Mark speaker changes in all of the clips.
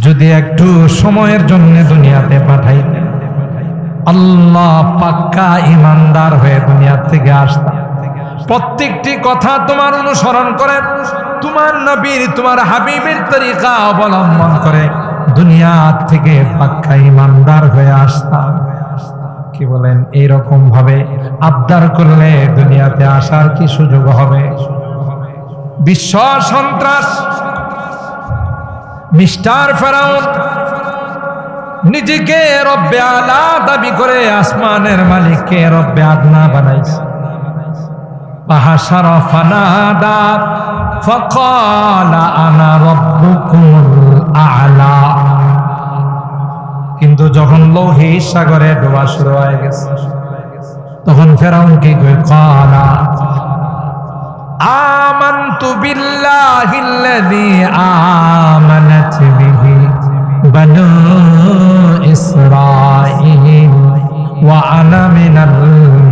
Speaker 1: যদি একটু সময়ের জন্য দুনিয়াতে পাঠাইতেন, আল্লাহ পাক্কা ইমানদার হয়ে দুনিয়া থেকে আসতাম। প্রত্যেকটি কথা তোমার অনুসরণ করে, তোমার নবীর তোমার হাবিবের তরিকা অবলম্বন করে দুনিয়া থেকে পাক্কা ইমানদার হয়ে আসতাম। কি বলেন? এইরকম ভাবে আবদার করলে দুনিয়াতে আসার কি সুযোগ হবে? বিশ্ব সন্ত্রাস মিস্টার ফেরাউন নিজেকে রব্বে আলা দাবি করে আসমানের মালিককে রব্বে আদনা বানাইছে। ফাহাশারা ফানাদা ফাকালা আনা রাব্বুকুমুল আ'লা। কিন্তু যখন লৌহিত সাগরে ডোবা শুরু হয়ে গেছে, তখন ফেরাউন কি কয়? কালা আমানতু বিল্লাহিল্লাযী আমানাত বিহি বানু ইসরাঈল ওয়া আনা মিনাল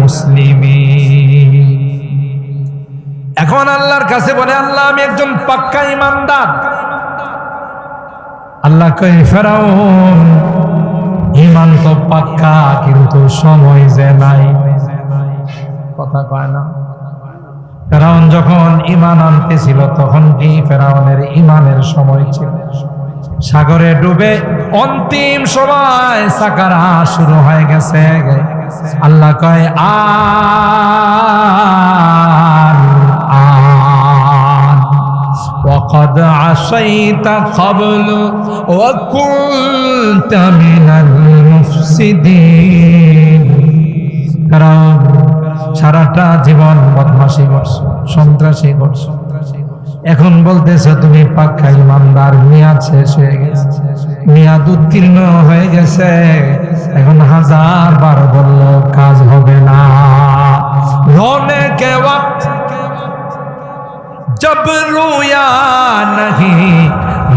Speaker 1: মুসলিমিন। এখন আল্লাহর কাছে বলে, আল্লাহ আমি একজন পাক্কা ইমানদার। আল্লাহ কয়, ফেরাউন ইমান তো পাক্কা, কিন্তু সময় যে নাই। কথা কয় না? ফেরাউন যখন ইমান আনতেছিল তখন কি ফেরাউনের ইমানের সময় ছিল? সাগরে ডুবে অন্তিম সময় সাকারাত শুরু হয়ে গেছে। আল্লাহ কয়, আন وقد عصيت قبل وكنت من المفسدين। কারণ সারাটা জীবন বদমাশি করছো, সন্ত্রাসী করছো, এখন বলতেছো তুমি পাক্কা ইমানদার। মেয়াদ শেষ হয়ে গেছে, মেয়াদ উত্তীর্ণ হয়ে গেছে, এখন হাজার বার বললো কাজ হবে না। রোনে কে ওয়াক্ত जब रोया नहीं,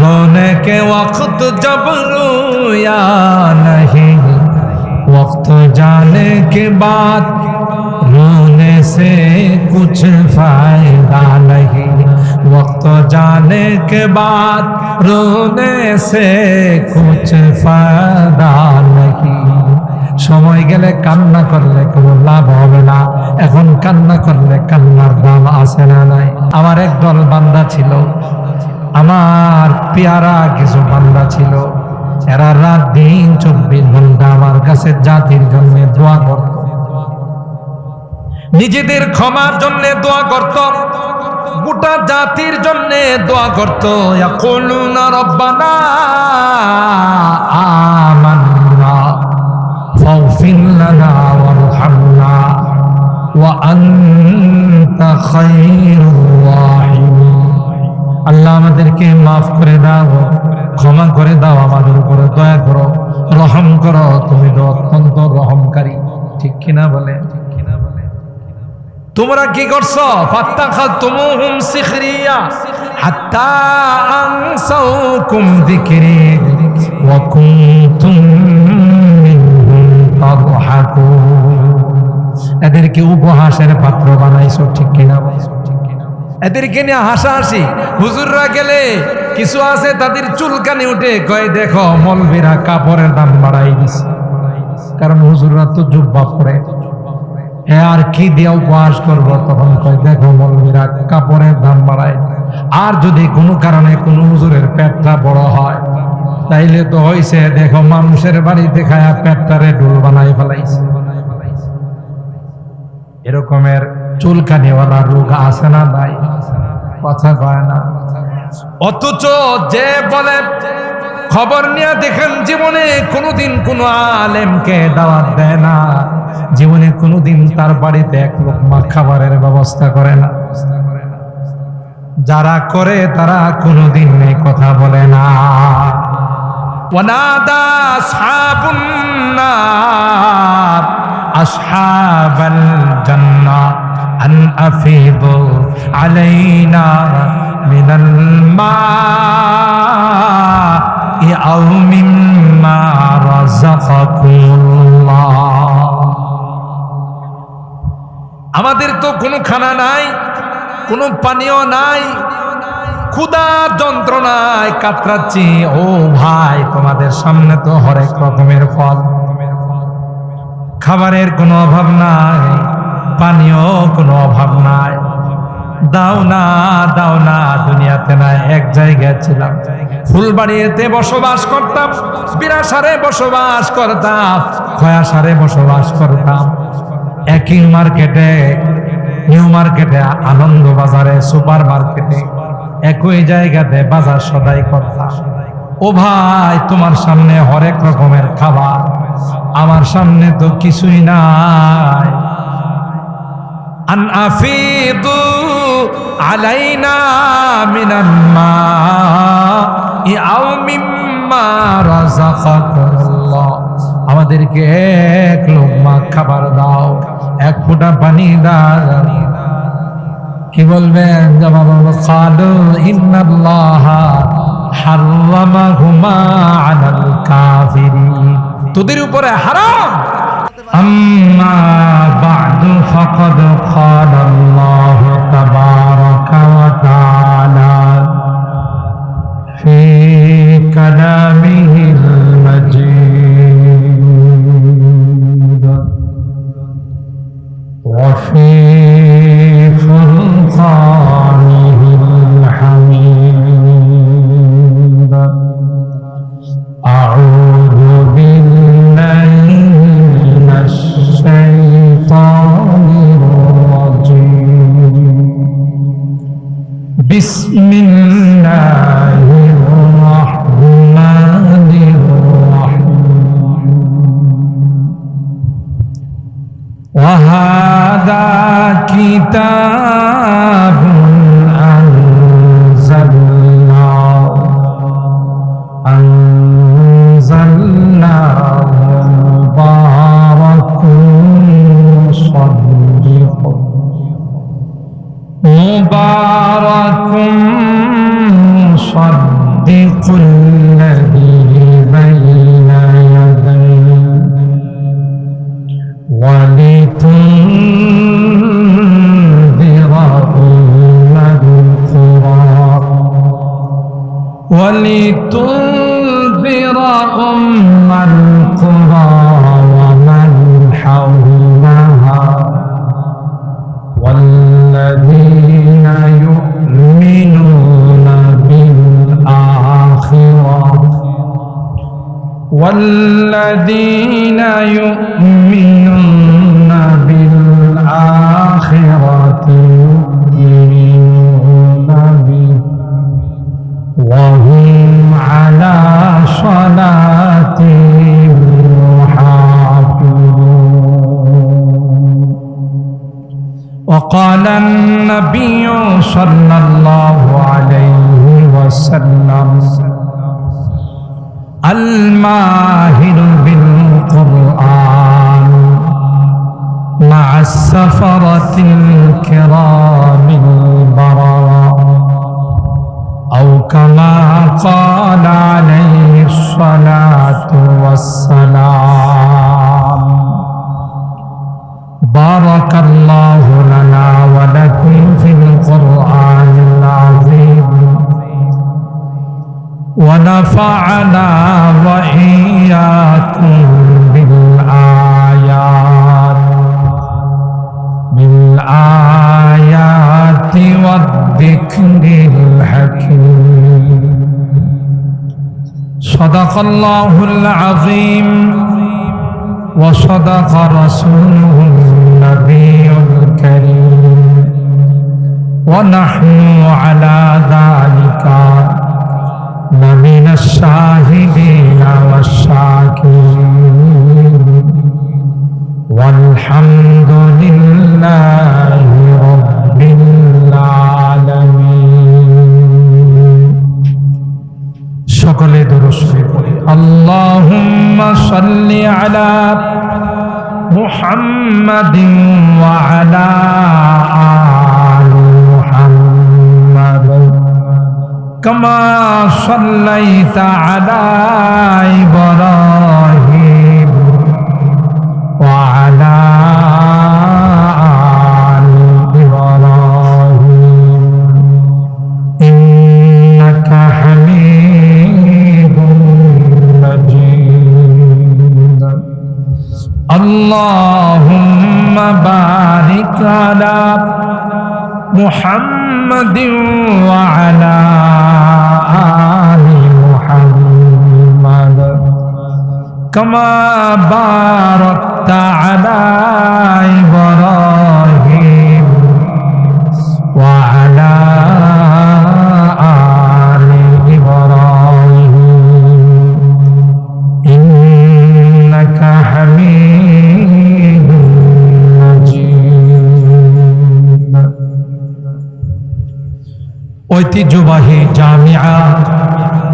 Speaker 1: रोने के वक्त जब रोया नहीं, वक्त जाने के बाद रोने से कुछ फायदा नहीं, वक्त जाने के बाद रोने से कुछ फायदा नहीं। সময় গেলে কান্না করলে কোনো লাভ হবে না, এখন কান্না করলে কান্নার দাম আছে না নাই? আমার একদল বান্দা ছিল, আমার পেয়ারা কিছু বান্দা ছিল, এরা রাত দিন 24 ঘন্টা আমার কাছে জাতির জন্য দোয়া করত, নিজেদের ক্ষমার জন্য দোয়া করত, গোটা জাতির জন্য দোয়া করত। ইয়াকুলুনা রব্বানা আমান্না ফাগফির লানা ওয়ারহামনা ওয়া আনতা খায়রুর রাহিমিন। আল্লাহ আমাদেরকে মাফ করে দাও, ক্ষমা করে দাও, আমাদের উপরে দয়া করো, রহম করো, তুমি তো অত্যন্ত রহমকারী। ঠিক কিনা বলে? তোমরা কি করছো? ফাত্তাখাযতুমুহুম সিখরিয়া হাত্তা আনসাউকুম যিকরি ওয়া কুনতুম মিনহুম তাদহাকুন। এদেরকে উপহাসের পাত্র বানাইছো। ঠিক কিনা? এদেরকে নিয়ে হাসাহাসি। হুজুররা গেলে কিছু আছে তাদের চুলকানি উঠে, কয় দেখো মৌলবীরা কাপড়ের দাম বাড়াই দিছে, কারণ হুজুররা তো জুব্বা পরে, আর কি দিয়ে উপহাস করবো? তখন কয় দেখো মৌলবীরা কাপড়ের দাম বাড়ায়। আর যদি কোনো কারণে কোনো হুজুরের পেটটা বড় হয়, তাইলে তো হইছে দেখো মানুষের বাড়িতে খায়া পেটটারে ডুল বানাই ফেলাইছে। এরকমের চুলকানিওয়ালা রোগ আছে না নাই? কথা কয় না। অথচ যে বলে, খবর নিয়ে দেখেন, জীবনে কোনোদিন কোনো আলেমকে দাওয়াত দেয় না, জীবনে কোনোদিন তার বাড়িতে এক লোকমা খাবারের ব্যবস্থা করে না। যারা করে তারা কোনোদিন এই কথা বলে না। ওয়ানাদা আসহাবুন নার আসহাবাল জান্নাহ আন আফিদু আলাইনা মিনাল মা'i আও মিম্মা রাযাকাকুমুল্লাহ। আমাদের তো কোনো খানা নাই, কোনো পানীয় নাই, ক্ষুধার যন্ত্রণায় কাতরাচ্ছি। ও ভাই, তোমাদের সামনে তো হরেক রকমের ফল, খাবারের কোনো অভাব নাই, পানীয় কোনো অভাব নাই, দাও না দাও না। দুনিয়াতে না এক জায়গায় ছিলাম, ফুলবাড়িতে বসবাস করতাম, বিরাসারে বসবাস করতাম, খয়াসারে বসবাস করতাম, একই মার্কেটে, নিউ মার্কেটে, আনন্দ বাজারে, সুপার মার্কেটে, একই জায়গাতে বাজার সদাই করতাম। ও ভাই, তোমার সামনে হরেক রকমের খাবার, আমার সামনে তো কিছুই নাই। আন আফিদু আলাইনা মিনাল মাই আও মিম্মা রাযাকাকুমুল্লাহ, আমাদেরকে এক লোকমা খাবার দাও, এক ফোঁটা পানি দাও। কি বলবেন? জবাব হলো ক্বালু ইন্নাল্লাহা হাররামাহুমা আলাল কাফিরিন, তোদের উপরে হারাম। আম্মা বা'দু ফাকাদ ক্বালা আল্লাহু তাবারাকা ওয়া তাআলা ফি কালামিহিল মাজিদ ওয়া ফি ফুরকানিহিল হামিদ। আউযু বিল্লাহি মিনাশ শাইতানির রাজীম। বিসমিল্লাহির রাহমানির রাহিম। ওয়া হাযা কিতাবুন أنزلناه مبارك مصدق الذي بين يديه ولتنذر أم القرى ومن حولها والذين يؤمنون بالآخرة يؤمنون به وهم على صلاتهم يحافظون. وقال النبي صلى الله عليه وسلم الماهر بالقرآن مع السفرة الكرام البررة، أو كما قال عليه الصلاة والسلام. بارك الله لنا ولكم في القرآن العظيم، ونفعنا وإياكم بالآيات والذكر الحكيم. صدق الله العظيم وصدق رسوله النبي الكريم، ونحن على ذلك لمن الشاهدين والشاكرين، والحمد لله رب العالمين. সকলে দুরূদ পড়ি। আল্লাহুম্মা সাল্লি আলা মুহাম্মাদিন ওয়া আলা আলি মুহাম্মাদ কামা সাল্লাইতা আলা ইব্রাহিম ওয়া আলা আলি ইব্রাহিম ইন্নাকা হামিদুম আল্লাহুম্মা বারিক আলা মুহাম্মাদিন ওয়া আলা আলি মুহাম্মাদ কামা বারাকতা আলা ইব্রাহিম ওয়া আলা আলি ইব্রাহিম ইন্নাকা হামিদুম মাজিদ। ঐতিহ্যবাহী জামিয়া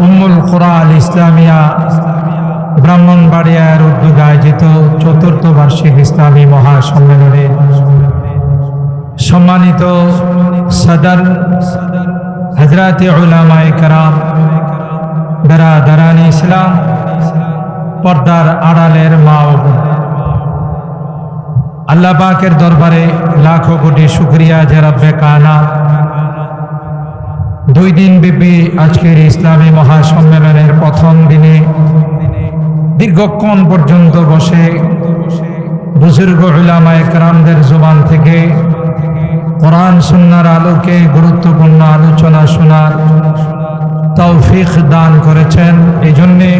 Speaker 1: উম্মুল কুরা আল ইসলামিয়া ব্রাহ্মণবাড়িয়ার উদ্যোগে আয়োজিত চতুর্থ বার্ষিক ইসলামী মহাসম্মেলনে সম্মানিত সদর হযরত উলামায়ে কেরাম, বেরাদারান ইসলাম, পর্দার আড়ালের মা ও বোন, আল্লাহ পাকের দরবারে লাখো কোটি শুকরিয়া যে রব্বে কায়নাত 2 দিন ব্যাপী আজকের ইসলামী মহাসম্মেলনের প্রথম দিনে দীর্ঘক্ষণ পর্যন্ত বসে বুজুর্গ উলামায়ে কেরামদের জবান থেকে কোরআন সুন্নাহর আলোকে গুরুত্বপূর্ণ আলোচনা শোনার তৌফিক দান করেছেন। এই জন্যে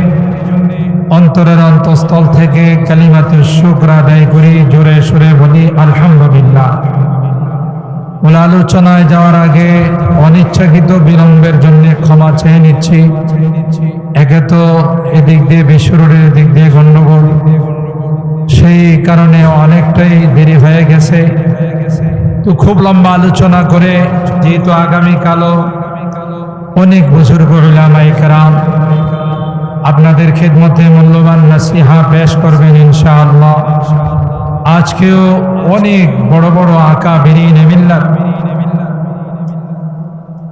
Speaker 1: অন্তরের অন্তঃস্থল থেকে কালিমাতুশ শুকর আদায় করি, জোরে সুরে বলি আলহামদুলিল্লাহ। মূল আলোচনায় যাওয়ার আগে অনিচ্ছাকৃত বিলম্বের জন্য ক্ষমা চেয়ে নিচ্ছি। একে তো এদিক দিয়ে বিশ্বরোডের দিক দিয়ে গন্ডগোল, সেই কারণে অনেকটাই দেরি হয়ে গেছে। তো খুব লম্বা আলোচনা করে, যেহেতু আগামীকালও অনেক বুজুর্গ উলামায়ে কেরাম আপনাদের খেদমতে মূল্যবান নসিহা পেশ করবেন ইনশাআল্লাহ। আজকেও অনেক বড় বড় আকাবিরিন মিল্লাত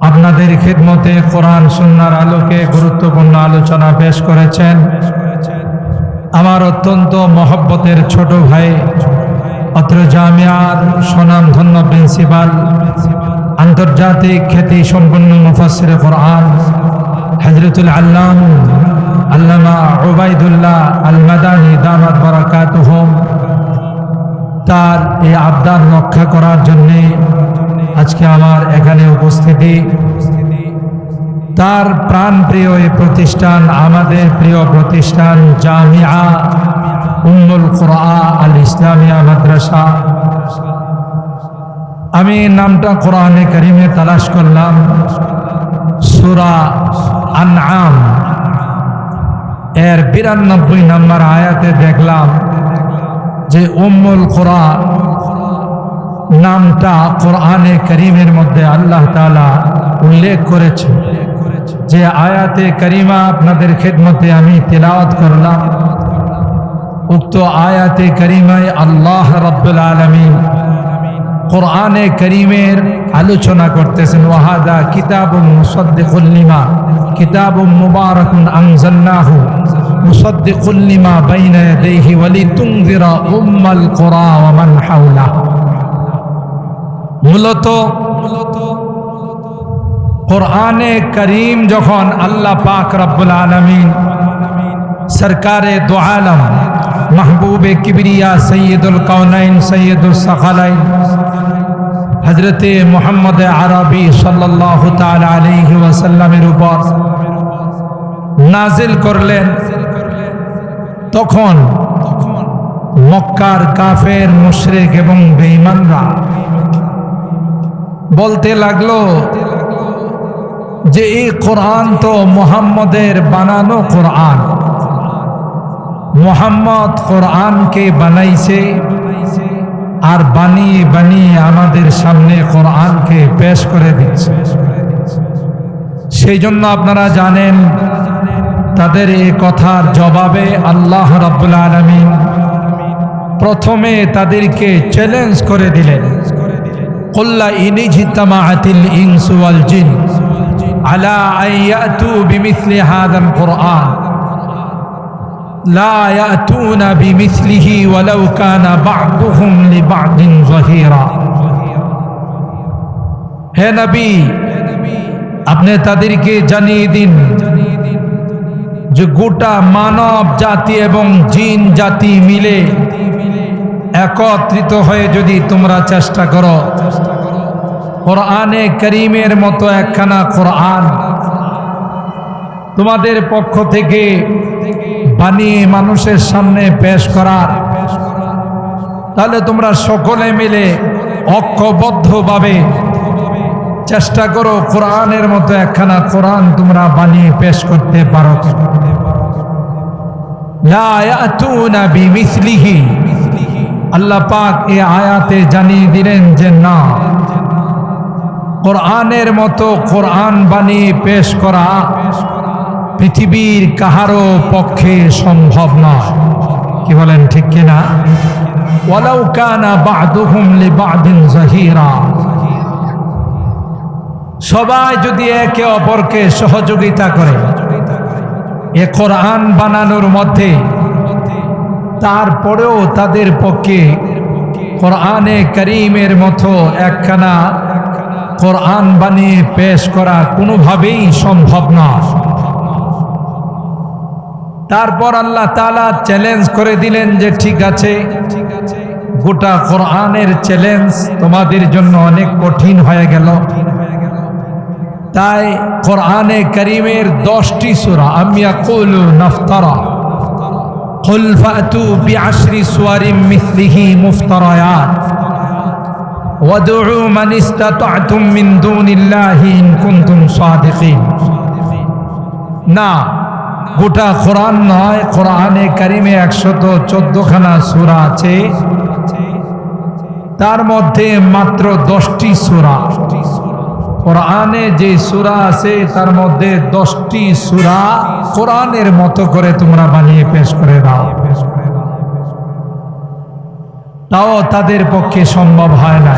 Speaker 1: আপনাদের খেদমতে কোরআন সুন্নাহর আলোকে গুরুত্বপূর্ণ আলোচনা পেশ করেছেন। আমার অত্যন্ত মহব্বতের ছোট ভাই, অত্র জামিয়ার স্বনামধন্য প্রিন্সিপাল, আন্তর্জাতিক খ্যাতি সম্পন্ন মুফাসসিরে কোরআন হযরতুল আল্লামা উবাইদুল্লাহ আল মাদানী দামাত বারাকাতুহুম, তার এই আবদার রক্ষা করার জন্যে আজকে আমার এখানে উপস্থিতি। তার প্রাণপ্রিয় এই প্রতিষ্ঠান, আমাদের প্রিয় প্রতিষ্ঠান জামিয়া উম্মুল কুরা আল ইসলামিয়া মাদ্রাসা। আমি নামটা কোরআনে কারিমে তালাশ করলাম, সূরা আনআম এর 92 নম্বর আয়াতে দেখলাম যে উম্মুল কুরা নামটা কোরআনে কারিমের মধ্যে আল্লাহ তাআলা উল্লেখ করেছে। যে আয়াতে কারিমা আপনাদের খেদমতে আমি তিলাওয়াত করলাম, উক্ত আয়াতে কারিমায় আল্লাহ রাব্বুল আলামিন কোরআনে কারিমের আলোচনা করতেছেন। ওয়াহাদা কিতাবুন মুসাদ্দিকুল লিমা, কিতাবুন মুবারাকুন আনজালনাহু মুসাদ্দিকুল লিমা বাইনা ইয়াদাইহি ওয়ালিতুনযিরা উম্মাল কুরা ওয়া মান হাওলাহা। মূলত কোরআনে কারীম যখন আল্লাহ পাক রব্বুল আলামিন সরকারে দু আলম মাহবুবে কিবরিয়া সৈয়দুল কাউনাইন সৈয়দুল সাকালাইন হযরতে মুহাম্মদ আরবি সাল্লাল্লাহু তাআলা আলাইহি ওয়াসাল্লামের উপর নাজিল করলেন, তখন মক্কার কাফের মুশরিক এবং বেঈমানরা বলতে লাগলো যে এই কোরআন তো মুহাম্মদের বানানো কোরআন, মুহাম্মদ কোরআনকে বানাইছে আর বানিয়ে বানিয়ে আমাদের সামনে কোরআনকে পেশ করে দিচ্ছে। সেই জন্য আপনারা জানেন তাদের এই কথার জবাবে আল্লাহ রাব্বুল আলামিন প্রথমে তাদেরকে চ্যালেঞ্জ করে দিলেন, কুল্লা ইনিজতামাআতিল ইনসু ওয়াল জিন আলা আইয়াতু বিমিসলি হাযাল কুরআন লা ইয়াতুনা বিমিসলিহি ওয়ালাউ কানা বা'দুহুম লিবা'দিন যাহিরা। হে নবী, আপনি তাদেরকে জানিয়ে দিন যে গোটা মানব জাতি এবং জিন জাতি মিলে একত্রিত হয়ে যদি তোমরা চেষ্টা করো কোরআনে করিমের মতো একখানা কোরআন তোমাদের পক্ষ থেকে বানিয়ে মানুষের সামনে পেশ করার, তাহলে তোমরা সকলে মিলে ঐক্যবদ্ধভাবে চেষ্টা করো কোরআনের মতো একখানা কোরআন তোমরা বানিয়ে পেশ করতে পারো। লা ইয়াতুনা বিমিসলিহি, আল্লাহ পাক এই আয়াতে জানিয়ে দিলেন যে না, কোরআনের মতো কোরআন বানিয়ে পেশ করা পৃথিবীর কাহারও পক্ষে সম্ভব নয়। কি বলেন ঠিক কিনা? ওয়ালাউ কানা বা'দুহুম লিবা'দিন যাহিরা, সবাই যদি একে অপরকে সহযোগিতা করে এ কোরআন বানানোর মধ্যে, তারপরেও তাদের পক্ষে কোরআনে করিমের মতো একখানা কোরআন বানিয়ে পেশ করা কোনোভাবেই সম্ভব না। তারপর আল্লাহ তাআলা চ্যালেঞ্জ করে দিলেন যে ঠিক আছে, গোটা কোরআনের চ্যালেঞ্জ তোমাদের জন্য অনেক কঠিন হয়ে গেল, তাই কোরআনে করিমের 10টি সূরা আম ইয়াকুলু নাফতারা কুল ফাতু বিআশরি সুওয়ারিন মিসলিহি মুফতারায়াত ওয়াদউ মান ইসতাতা'তুম মিন দুনিল্লাহি ইন কুনতুম সাদিকিন। না, গোটা কোরআন নয়, কোরআনে কারিমে 114খানা সূরা আছে, তার মধ্যে মাত্র 10টি সূরা। কোরআনে যে সূরা আছে তার মধ্যে 10টি সূরা কোরআনের মতো করে তোমরা বানিয়ে পেশ করে দাও, তাও তাদের পক্ষে সম্ভব হয় না।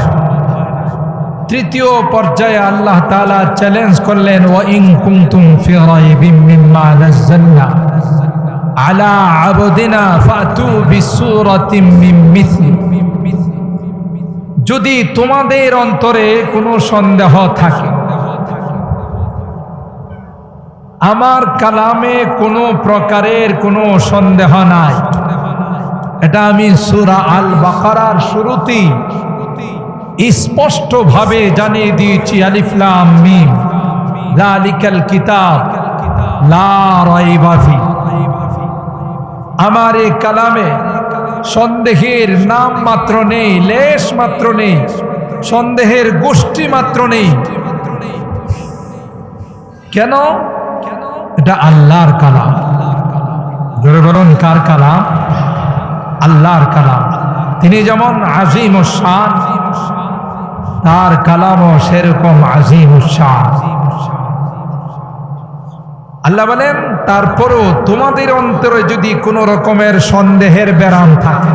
Speaker 1: তৃতীয় পর্যায়ে আল্লাহ তাআলা চ্যালেঞ্জ করলেন, ওয়া ইন কুনতুম ফি রাইবিন মিম্মা নাযালনা আলা আবদিনা ফাতু বিসূরাতিন মিন মিসলি, যদি তোমাদের অন্তরে কোনো সন্দেহ থাকে, আমার কালামে কোনো প্রকারের কোনো সন্দেহ নাই, এটা আমি সূরা আল বাকারার শুরুতেই স্পষ্টভাবে জানিয়ে দিয়েছি, আলিফ লাম মিম যালিকাল কিতাব লা রাইবা ফি। আমার এই কালামে সন্দেহের নাম মাত্র নেই, লেশ মাত্র নেই, সন্দেহের গোষ্ঠী মাত্র নেই। কেন? এটা আল্লাহর কালাম। জোরে বলুন, কার কালাম? আল্লাহর কালাম। তিনি যেমন আজিম ও শান, তার কালামও সেরকম আজিম ও শান। আল্লাহ বলেন, তারপরও তোমাদের অন্তরে যদি কোনো রকমের সন্দেহের ব্যারাম থাকে,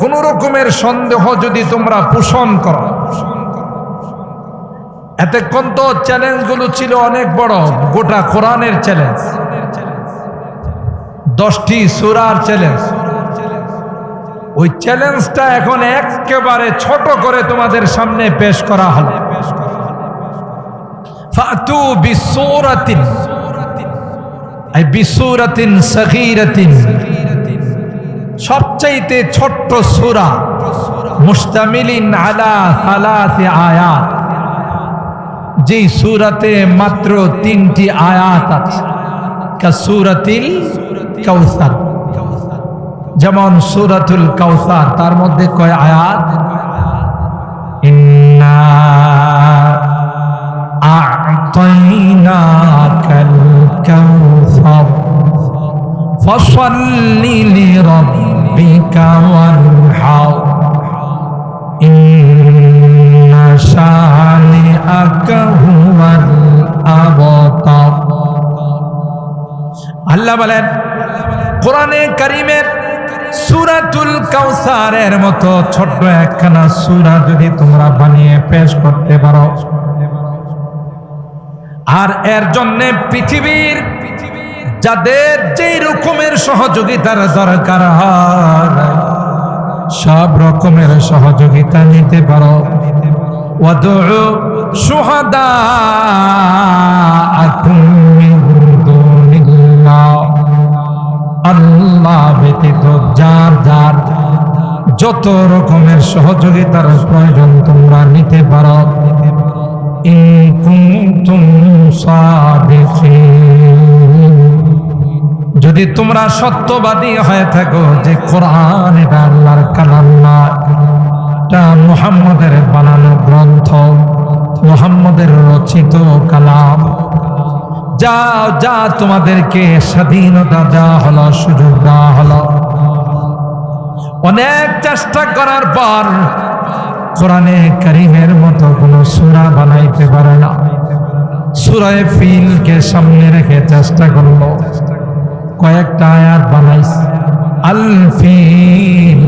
Speaker 1: কোন রকমের সন্দেহ যদি তোমরা পোষণ করো, এতক্ষণ তো চ্যালেঞ্জগুলো ছিল অনেক বড়, গোটা কোরআনের চ্যালেঞ্জ, 10টি সূরার চ্যালেঞ্জ। ওই চ্যালেঞ্জটা এখন একেবারে ছোট করে তোমাদের সামনে পেশ করা হলো। ফাতু বিসূরাতিন, আই বিসূরাতিন সগীরাতিন, সবচাইতে ছোট্ট সূরা, মুশতামিলিন আলা সালাসি আয়াত, যেই সূরাতে মাত্র 3টি আয়াত আছে। কাসূরাতিল কাউসার, যেমন সূরাতুল কাউসার, তার মধ্যে কয় আয়াত? ইন্না আ'তাইনাকাল কাউসার ফাসাল্লি লিরাব্বিকা ওয়ানহার ইন্না শানিআকা হুয়াল আবতার। আল্লাহ বলেন, কোরআনে কারীমের সূরাতুল কাউসারের মতো ছোট্ট একখানা সূরা যদি তোমরা বানিয়ে পেশ করতে পারো, আর এর জন্য পৃথিবীর যাদের যেই রকমের সহযোগিতার দরকার হয় সব রকমের সহযোগিতা নিতে পারো। ওয়াদউ শুহাদাআকুম মিন যত রকমের সহযোগিতার প্রয়োজন তোমরা নিতে পারো। ইন কুনতুম সাদিকিন, যদি তোমরা সত্যবাদী হয়ে থাকো যে কোরআন এটা আল্লাহর কালাম না, এটা মুহাম্মদের বানানো গ্রন্থ, মুহাম্মদের রচিত কালাম। যা তোমাদেরকে স্বাধীনতা দেওয়া হলো, সুযোগ দেওয়া হলো, অনেক চেষ্টা করার পর কোরআনে কারীমের মতো কোন সূরা বানাইতে পারে না। সূরা ফিলকে সামনে রেখে চেষ্টা করলো, কয়েকটা আয়াত বানাইছে। আল ফিল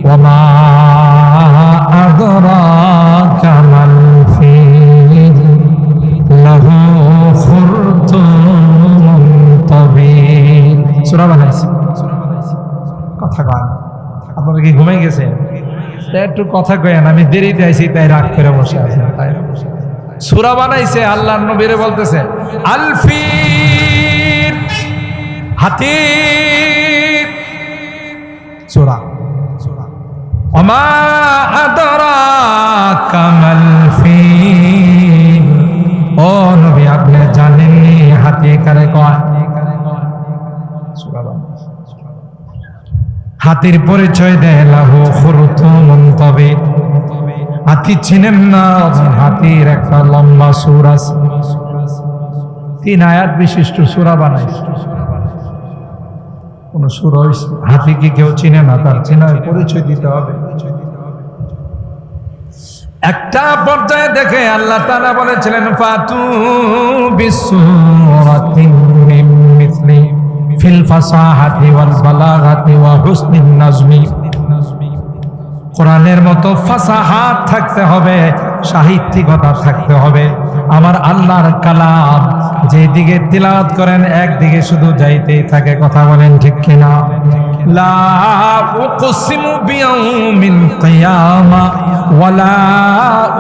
Speaker 1: ওয়ামা আদরাকা মাল ফিল লাহু খুরতুমুন তাবিল। সূরা বানাইছে। কথা কয় আপনারা কি ঘুমাই গেছেন? একটু কথা কয়েন, আমি দেরিতে আইছি তাই রাগ করে বসে আছেন। তাই সূরা বানাইছে, আল্লাহর নবীরে বলতেছে আল ফিল, হাতি সূরা। ওমা আদরাকা মাল ফিল, ও নবী আপনি জানেননি হাতি কারে কয়? সূরা বানাইছে। হাতির পরিচয় দেয় লাহু খুরতুমুন তাবিল, হাতি চিনেন না? হাতির একটা লম্বা সুর আছে, 3 আয়াত বিশিষ্ট সূরা বানাইছে। কোন সুর হইছে? হাতি কি কেউ চিনে না? তার চেনার পরিচয় দিতে হবে। একটা পর্যায়ে দেখে আল্লাহ তাআলা বলেছিলেন ফাতু বিসূরাতিন মিন মিসলি ফিল ফাসাহাতি ওয়াল বালাগাতি ওয়া হুসনিন নাজমি। কোরআনের মতো ফাসাহাত থাকতে হবে, সাহিত্যিকতা থাকতে হবে। আমার আল্লাহর কালাম যেদিকে তিলাওয়াত করেন একদিকে শুধু যাইতেই থাকে। কথা বলেন ঠিক কিনা? লা উকসিমু বিয়াউমিল কিয়ামা ওয়া লা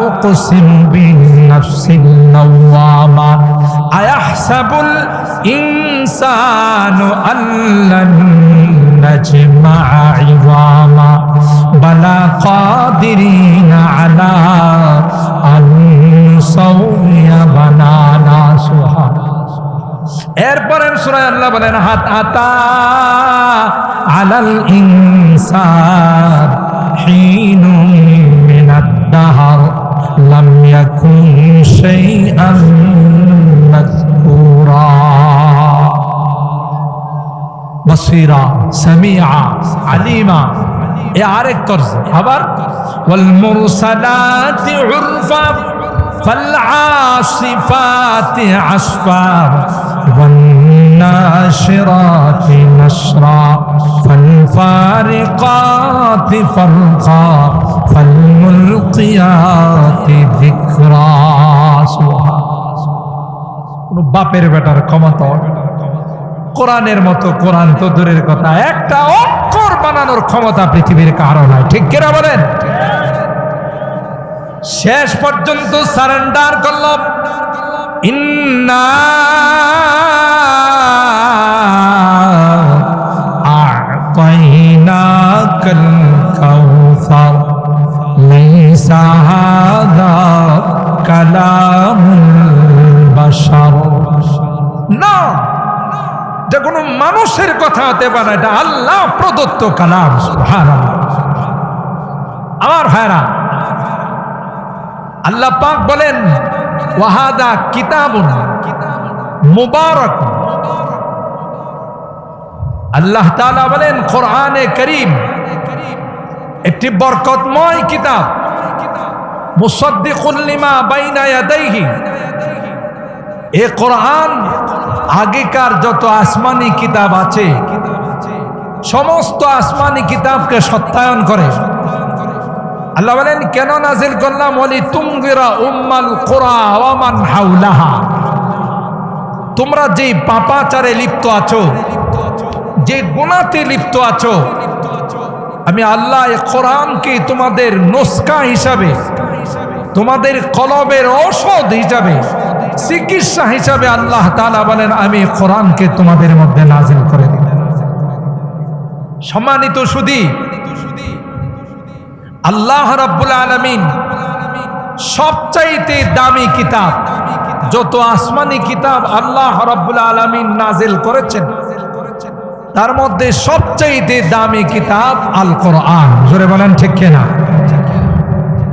Speaker 1: উকসিমু বিন নাফসিল লাওয়ামা আয়াহসাবুল ইনসানু আল্লান নাজমা'a 'ইযামা বালা কাদিরিনা আলা আন নুসাউইয়া বানানা। সুবহানাল্লাহ। এরপরের সূরায় আল্লাহ বলেন হাত আতা আলাল ইনসান হিনুম মিনাদ দাহর লাম ইয়াকুন শাইআন মাযকুরা বসীরা সামিআ আলিমা। এ আরেক তরজ। আবার ওয়াল মুরসালাতি উরফা ফাল আসিফাতি আসফা ওয়ান নাশিরাতি নশরা ফাল ফারিকাতি ফারকা ফাল মুলকিয়াতি যিকরা। কোন বাপের বেটার ক্ষমতা কোরআনের মতো, কোরআন তো দূরের কথা, একটা অক্ষর বানানোর ক্ষমতা পৃথিবীর কারো নাই। ঠিক কিনা বলেন? শেষ পর্যন্ত সারেন্ডার করল। ইন্না আ'তাইনাকাল কাউসার লাইসা হাযা কালামুল বাশার। না, এটা কোনো মানুষের কথা হতে পারে না, এটা আল্লাহ প্রদত্ত কালাম। সুবহানাল্লাহ। আমার ভাইরা, আল্লাহ পাক বলেন ওয়াহাদা কিতাবুন মুবারাক। আল্লাহ তাআলা বলেন কোরআনে কারীম একটি বরকতময় কিতাব। মুসাদ্দিকুল লিমা বাইনা ইয়াদাইহি, এ কোরআন আগেকার যত আসমানি কিতাব আছে সমস্ত আসমানি কিতাবকে সত্যায়ন করে। আল্লাহ বলেন কেন নাজিল করলাম? ওয়ালি তুনজিরা উম্মাল কুরা ওয়া মান হাওলাহা। তোমরা যে পাপাচারে লিপ্ত আছো, যে গুনাহতে লিপ্ত আছো, আমি আল্লাহ এই কোরআনকে তোমাদের নুসকা হিসাবে, তোমাদের কলবের ঔষধ হিসাবে, চিকিৎসা হিসাবে আল্লাহ তাআলা বলেন আমি কোরআনকে তোমাদের মধ্যে নাজিল করে দিলাম। সম্মানিত সুধী, আল্লাহ রাব্বুল আলামিন সবচাইতে দামি কিতাব, যত আসমানি কিতাব আল্লাহ রাব্বুল আলামিন নাজিল করেছেন তার মধ্যে সবচাইতে দামি কিতাব আল কোরআন। জোরে বলেন ঠিক কিনা?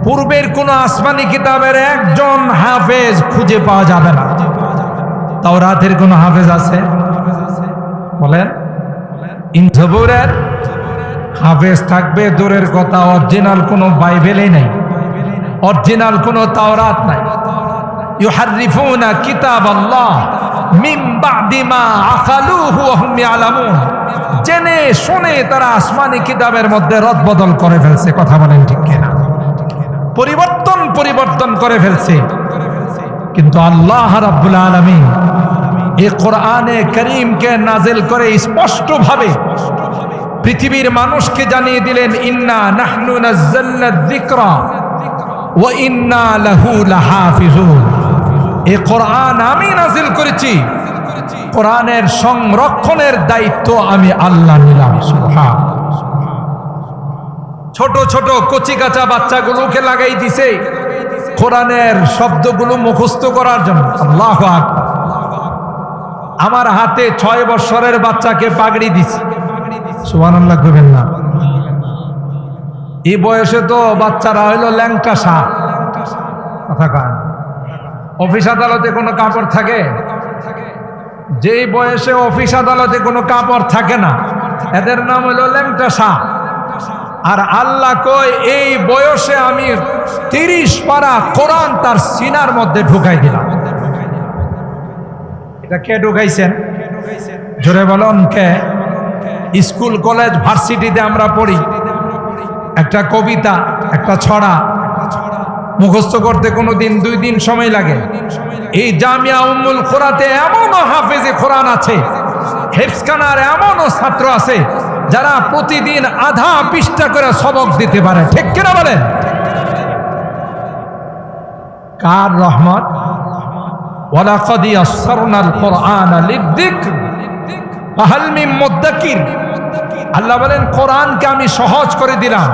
Speaker 1: পূর্বের কোন আসমানি কিতাবের একজন হাফেজ খুঁজে পাওয়া যাবে না। তাওরাতের কোন হাফেজ আছে? বলেন। ইনজবুরের হাফেজ থাকবে দূরের কথা, অরিজিনাল কোনো বাইবেলই নাই, অরিজিনাল কোনো তাওরাত নাই। ইউহাররিফুনা কিতাবাল্লাহ মিন বা'দি মা আকালুহু ওয়া হুম ইয়ালামুন। জেনে শুনে তারা আসমানি কিতাবের মধ্যে রদবদল করে ফেলছে। কথা বলেন ঠিক কিনা? পরিবর্তন করে ফেলছে। কিন্তু আল্লাহ রাব্বুল আলামিন এই কোরআনে কারীমকে নাজিল করে স্পষ্টভাবে পৃথিবীর মানুষকে জানিয়ে দিলেন, ইন্না নাহনু নাযালনা যিকরা ওয়া ইন্না লাহু লাহাফিজুন। এই কোরআন আমি নাজিল করেছি, কোরআনের সংরক্ষণের দায়িত্ব আমি আল্লাহ নিলাম। সুবহানাল্লাহ। ছোট ছোট কচিকাঁচা বাচ্চাগুলোকে লাগাই দিছে কোরআনের শব্দগুলো মুখস্থ করার জন্য। আল্লাহু আকবার। আমার হাতে 6 বছরের বাচ্চাকে পাগড়ি দিছে। সুবহানাল্লাহ কইবেন না? এই বয়সে তো বাচ্চারা হইলো ল্যাংটা সাপ। কথা কয়। অফিস আদালতে কোনো কাপড় থাকে? যেই বয়সে অফিস আদালতে কোনো কাপড় থাকে না, এদের নাম হইলো ল্যাংটা সাপ। আর আল্লাহ কয় এই বয়সে আমি 30 পারা কোরআন তার সিনার মধ্যে ঢুকাই দিলাম। এটা কে ঢুকাইছেন? জোরে বলুন কে? স্কুল কলেজ ভার্সিটিতে আমরা পড়ি, একটা কবিতা একটা ছড়া মুখস্থ করতে কোনোদিন 2 দিন সময় লাগে। এই জামিয়া উম্মুল কোরআতে এমনও হাফেজে কোরআন আছে, হেফজখানার এমনও ছাত্র আছে যারা প্রতিদিন আধা পৃষ্ঠা করে সবক দিতে পারে। ঠিক কিনা বলেন? কার রহমত? ওয়ালাকাদ ইয়াসসারনাল কুরআনা লিযিকর ফাহাল মিন মুদ্দাকির। আল্লাহ বলেন কোরআনকে আমি সহজ করে দিলাম।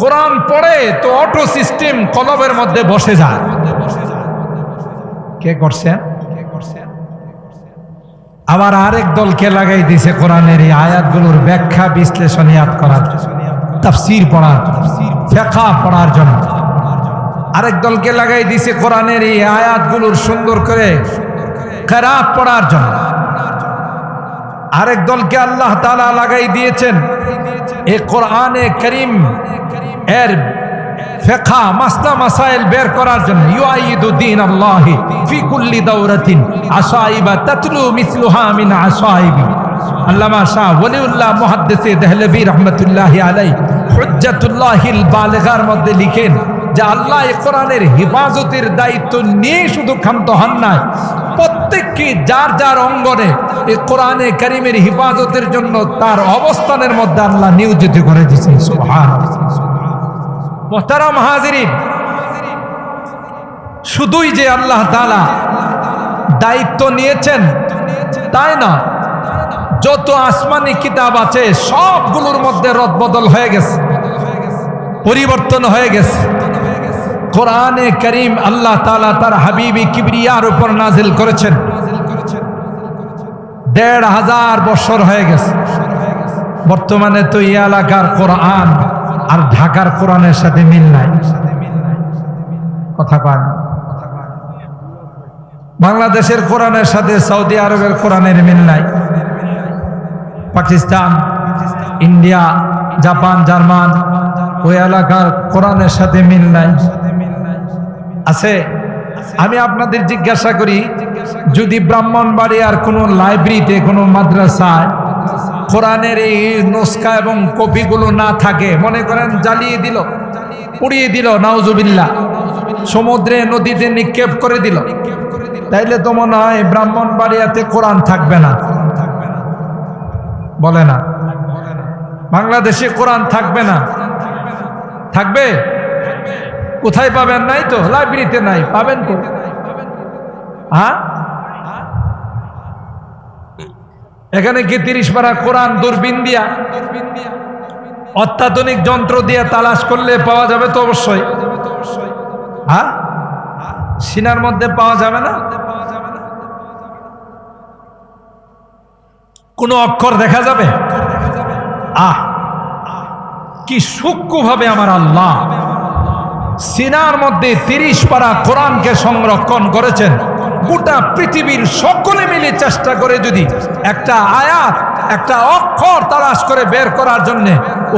Speaker 1: কোরআন পড়ে তো অটো সিস্টেম কলবের মধ্যে বসে যায়। কে করছেন? আবার আরেক দলকে লাগাই দিয়েছে কোরআনের এই আয়াতগুলোর ব্যাখ্যা বিশ্লেষণিয়াত করার, তাফসীর পড়ার, ফিকহ পড়ার জন্য। আরেক দলকে লাগাই দিয়েছে কোরআনের এই আয়াতগুলোর সুন্দর করে কিরাত পড়ার জন্য। আরেক দলকে আল্লাহ তাআলা লাগাই দিয়েছেন এই কোরআনে কারীম এর ফিকহ মাসলা মাসাইল বের করার জন্য। ইউআইদু দীন আল্লাহি ফি কুল্লি দাওরাতিন আশাইবা তাতলু মিসলুহা মিন আশাইবি। আল্লামা শাহ ওলিউল্লাহ মুহাদ্দিসে দেহলভী রাহমাতুল্লাহি আলাইহি হুজ্জাতুল্লাহিল বালিগার মধ্যে লিখেন যে আল্লাহ এই কোরআনের হেফাজতের দায়িত্ব নিয়ে শুধু ক্ষান্ত হন না, প্রত্যেককে যার যার অঙ্গনে এই কোরআনে কারীমের হেফাজতের জন্য তার অবস্থানের মধ্যে আল্লাহ নিয়োজিত করে দিয়েছেন। সুবহানাল্লাহ। মুহতারাম হাজিরিন, শুধুই যে আল্লাহ তাআলা দায়িত্ব নিয়েছেন তাই না, যত আসমানি কিতাব আছে সবগুলোর মধ্যে রদবদল হয়ে গেছে, পরিবর্তন হয়ে গেছে। কোরআনে কারীম আল্লাহ তাআলা তার হাবিবি কিবরিয়ার উপর নাজিল করেছেন ১৫০০ বছর হয়ে গেছে। বর্তমানে তো এই এলাকার কোরআন আর ঢাকার কোরআনের সাথে মিল নাই। কথা পান? বাংলাদেশের কোরআনের সাথে সৌদি আরবের কোরআনের মিল নাই। পাকিস্তান, ইন্ডিয়া, জাপান, জার্মান ওই এলাকার কোরআনের সাথে মিল নাই। আছে? আমি আপনাদের জিজ্ঞাসা করি, যদি ব্রাহ্মণবাড়িয়ার কোনো লাইব্রেরিতে কোনো মাদ্রাসায় কোরআনের এই নুসখা এবং কপিগুলো না থাকে, মনে করেন জ্বালিয়ে দিল, পুড়িয়ে দিল, নাউজুবিল্লাহ, সমুদ্রে নদীতে নিক্ষেপ করে দিল, তাইলে তো মনে হয় ব্রাহ্মণবাড়িয়াতে কোরআন থাকবে না। বলে না? বাংলাদেশে কোরআন থাকবে না? থাকবে? কোথায় পাবেন? নাই তো, লাইব্রেরিতে নাই, পাবেন তো? হ্যাঁ, এখানে কি 30 পারা কোরআন দূরবীন দিয়া অত্যাধুনিক যন্ত্র দিয়ে তালাশ করলে পাওয়া যাবে তো অবশ্যই। হ্যাঁ, সিনার মধ্যে পাওয়া যাবে না? কোনো অক্ষর দেখা যাবে? কি সূক্ষ্মভাবে আমার আল্লাহ সিনার মধ্যে 30 পারা কোরআনকে সংরক্ষণ করেছেন। গোটা পৃথিবীর সকলে মিলে চেষ্টা করে যদি একটা আয়াত, একটা অক্ষর তালাশ করে বের করার জন্য,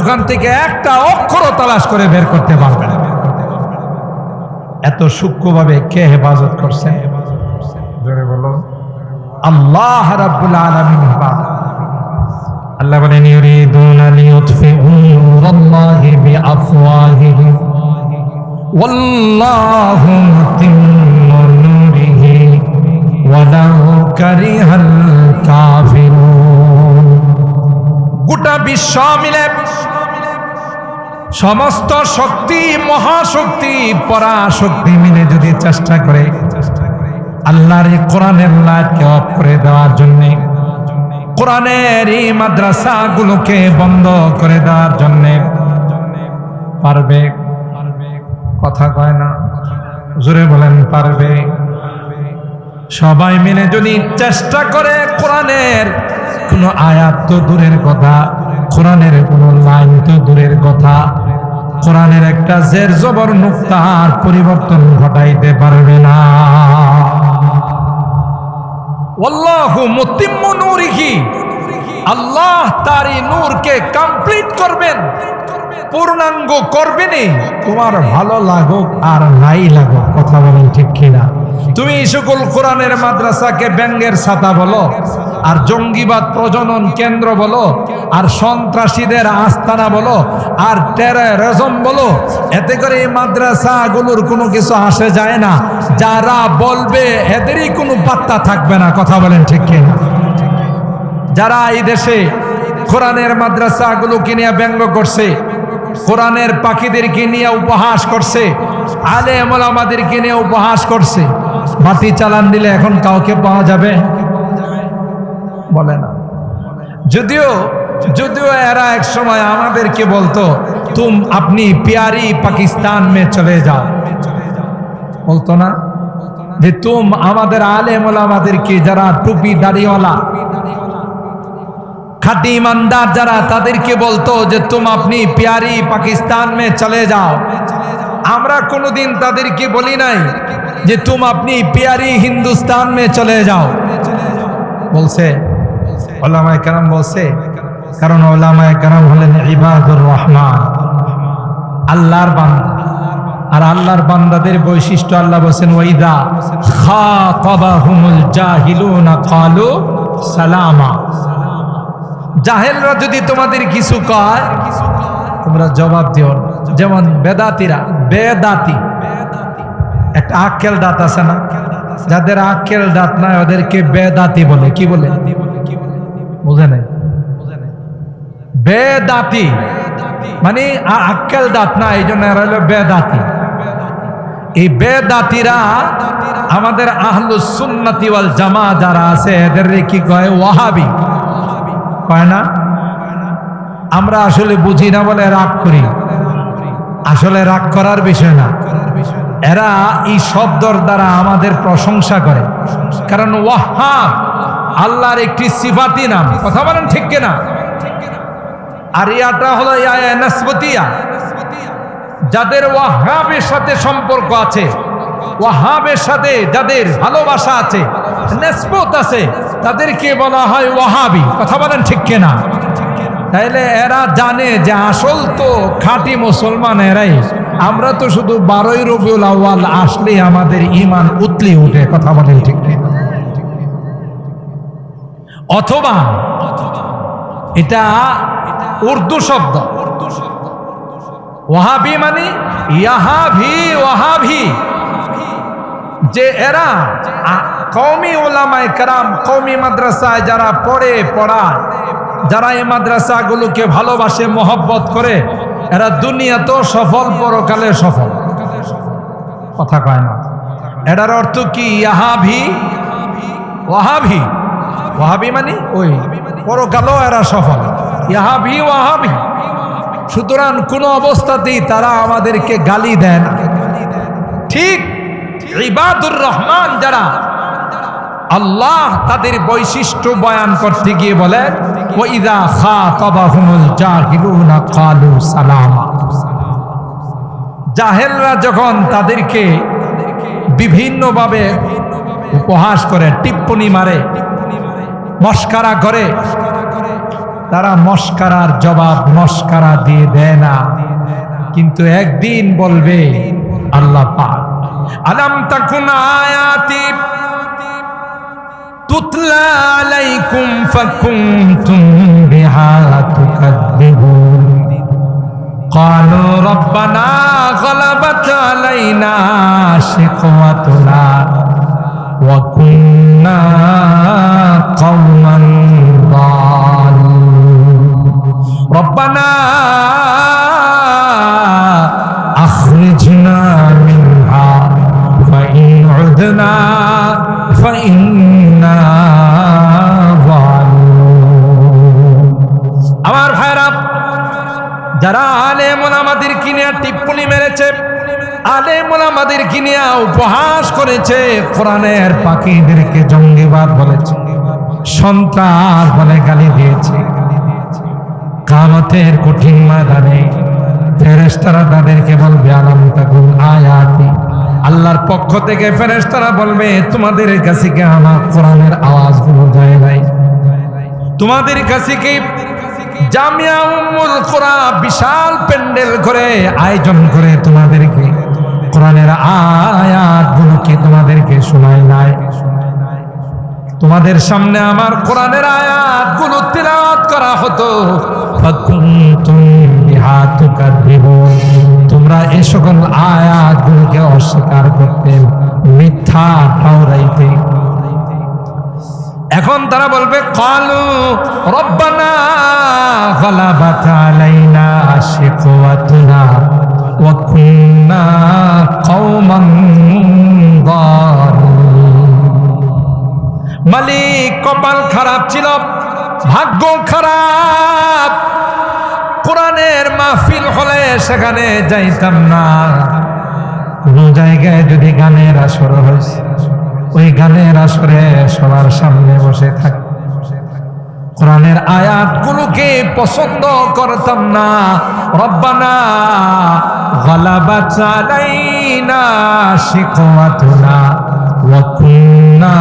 Speaker 1: ওখান থেকে একটা অক্ষরও তালাশ করে বের করতে পারবে না। এত সূক্ষ্মভাবে কে হেফাজত করছেন? জোরে বলো, আল্লাহ রাব্বুল আলামিন হেফাজত। আল্লাহ বলেন, ইউরিদুনা লিইউতফিউ নূরাল্লাহি বিআফওয়াহিহিম ওয়াল্লাহু মুতিম্মু নূরিহি ওয়ালাউ কারিহাল কাফিরুন। গোটা বিশ্ব মিলে সমস্ত শক্তি, মহাশক্তি, পরাশক্তি মিলে যদি চেষ্টা করে আল্লাহর এই কোরআনের লাইটকে অফ করে দেওয়ার জন্য, কোরআনের এই মাদ্রাসাগুলোকে বন্ধ করে দেওয়ার জন্য পারবে? কথা কয় না, জোরে বলেন পারবে? সবাই মিলে যদি চেষ্টা করে কোরআনের কোনো আয়াত তো দূরের কথা, কোরআনের কোনো লাইন তো দূরের কথা, কোরআনের একটা জের জবর নুক্তার পরিবর্তন ঘটাইতে পারবে না। আল্লাহু মুতিম্মু নূরিহি, আল্লাহ তার এই নূরকে কমপ্লিট করবেন, পূর্ণাঙ্গ করবেনই, তোমার ভালো লাগুক আর নাই লাগুক। কথা বলেন ঠিক কিনা? তুমি সকল কোরআনের মাদ্রাসাকে ব্যঙ্গের ছাতা বলো, আর জঙ্গিবাদ প্রজনন কেন্দ্র বলো, আর সন্ত্রাসীদের আস্তানা বলো, আর টেররিজম বলো, এতে করে এই মাদ্রাসাগুলোর কোনো কিছু আসে যায় না। যারা বলবে এদেরই কোনো পাত্তা থাকবে না। কথা বলেন ঠিক কিনা? যারা এই দেশে কোরআনের মাদ্রাসাগুলোকে নিয়ে ব্যঙ্গ করছে, কোরআনের পাখিদেরকে নিয়ে উপহাস করছে, আলেম ওলামাদেরকে নিয়ে উপহাস করছে, বাতি চালান দিলে এখন কাউকে পাওয়া যাবে? বলে না। যদিও এরা এক সময় আমাদেরকে বলতো, আপনি প্যারি পাকিস্তান মে চলে যাও, বলতো না? যে আমাদের আলেম ওলামাদেরকে, যারা টুপি দাড়িওয়ালা খাঁটি ইমানদার যারা, তাদেরকে বলতো যে আপনি প্যারি পাকিস্তান মে চলে যাও। আমরা কোনোদিন তাদেরকে বলি নাই যে আপনি প্যারি হিন্দুস্তান মে চলে যাও। বলছে ওলামায়ে কেরাম, বলছে, কারণ ওলামায়ে কেরাম হলেন ইবাদুর রহমান, আল্লাহর বান্দা। আর আল্লাহর বান্দাদের বৈশিষ্ট্য আল্লাহ বলেন, ওয়াইদা খাতাবাহুমুল জাহিলুনা ক্বালু সালামা। জাহেলরা যদি তোমাদের কিছু কয়, তোমরা জবাব দিও না। যেমন বেদাতিরা, বেদাতি একটা আক্কেল দাঁত আছে না, যাদের আক্কেল দাঁত নাই ওদেরকে বেদাতি বলে। কি বলে? বুঝে নাই? বেদাতি মানে আক্কেল দাঁত না, এই জন্য এরা হলো বেদাতি। এই বেদাতিরা আমাদের আহলুস সুন্নাতি ওয়াল জামা যারা আছে, এদের কি কয়? ওয়াহাবি কয় না? আমরা আসলে বুঝি না বলে রাগ করি, আসলে রাগ করার বিষয় না। এরা এই শব্দর দ্বারা আমাদের প্রশংসা করে, কারণ ওয়াহাব আল্লাহর একটি সিফাতি নাম। কথা বলেন ঠিক কিনা? আর ইয়াটা হলো নাসবতিয়া, যাদের ওয়াহাবের সাথে সম্পর্ক আছে, ওয়াহাবের সাথে যাদের ভালোবাসা আছে, নিসবত আছে, তাদেরকে বলা হয় ওয়াহাবি। কথা বলেন ঠিক কিনা? তাইলে এরা জানে যে আসল তো খাঁটি মুসলমান এরাই। আমরা তো শুধু 12ই রবিউল আউয়াল আসলে আমাদের ঈমান উতলে ওঠে। কথা বলেন ঠিক কিনা? অথবা এটা উর্দু শব্দ, ওয়াহাবি মানে ইয়াহাভি, ওয়াহাবি, যে এরা কওমি উলামায়ে কেরাম, কওমি মাদ্রাসায় যারা পড়ায়, যারা এই মাদ্রাসাগুলোকে ভালোবাসে, মহব্বত করে, এরা দুনিয়াতেও সফল, পরকালে সফল। কথা কয় না? এটার অর্থ কি? ইয়াহাভি, ওয়াহাবি। ওয়াহাবি মানে ওই পরকালেও এরা সফল, ইয়াহাভি, ওয়াহাবি। সুতরাং কোনো অবস্থাতেই তারা আমাদেরকে গালি দেন। ঠিক ইবাদুর রহমান যারা, আল্লাহ তাদের বৈশিষ্ট্য বয়ান করতে গিয়ে বলেন, ওয়াইদা খাতাবাহুমুল জাহিলুনা ক্বালু সালামা। জাহেলরা যখন তাদেরকে বিভিন্নভাবে উপহাস করে, টিপ্পনি মারে, মস্কারা করে, তারা মস্কারার জবাব মস্কারা দিয়ে দেয় না, কিন্তু একদিন বলবে আল্লাহ পাক, আলাম তাকুন আয়াতি তুতলা আলাইকুম ফাকুনতুম বিহা তুকাদ্দিবুন ক্বালু রব্বানা গলাবাত আলাইনা শিকওয়াতুনা ওয়া কুন্না কওমান যালিমিন রব্বানা আখরিজনা মিনহা ফাইন উদনা ফাইন্না যালিমুন। আমার ভাইরা, যারা আলেম ওলামাদের কিনিয়া টিপ্পনি মেরেছে, আলেম ওলামাদের কিনিয়া উপহাস করেছে, কোরআনের পাখীদেরকে জঙ্গিবাদ বলেছে, সন্ত্রাস বলে গালি দিয়েছে, কিয়ামতের কঠিন ময়দানে ফেরেশতারা তাদেরকে বলবে আলাম তাকুন আয়াতি, আল্লাহর পক্ষ থেকে ফেরেশতারা বলবে তোমাদের কাছে কি আমার কোরআনের আওয়াজগুলো যায় নাই? তোমাদের কাছে কি জামিয়া উম্মুল কুরা বিশাল প্যান্ডেল করে আয়োজন করে তোমাদেরকে কোরআনের আয়াতগুলো কি তোমাদেরকে শোনায় নাই? তোমাদের সামনে আমার কোরআনের আয়াতগুলো তিলাওয়াত করা হতো, ফাকুনতুম বিহা তুকাদ্দিবুন, তোমরা এই সকল আয়াতগুলোকে অস্বীকার করতে, মিথ্যা ঠাউরাইতে। এখন তারা বলবে ক্বালু রব্বানা গলাবাত আলাইনা শিকওয়াতুনা ওয়া কুন্না কওমান যালিমিন। মালিক, কপাল খারাপ ছিল, ভাগ্য খারাপ, কোরআনের মাহফিল হলে সেখানে যাইতাম না। কোন জায়গায় যদি গানের আসর হয়েছে, ওই গানের আসরে সবার সামনে বসে থাক, কোরআনের আয়াতগুলোকে পছন্দ করতাম না। রব্বানা গালাবাত আলাইনা শিকওয়াতুনা ওয়া কুন্না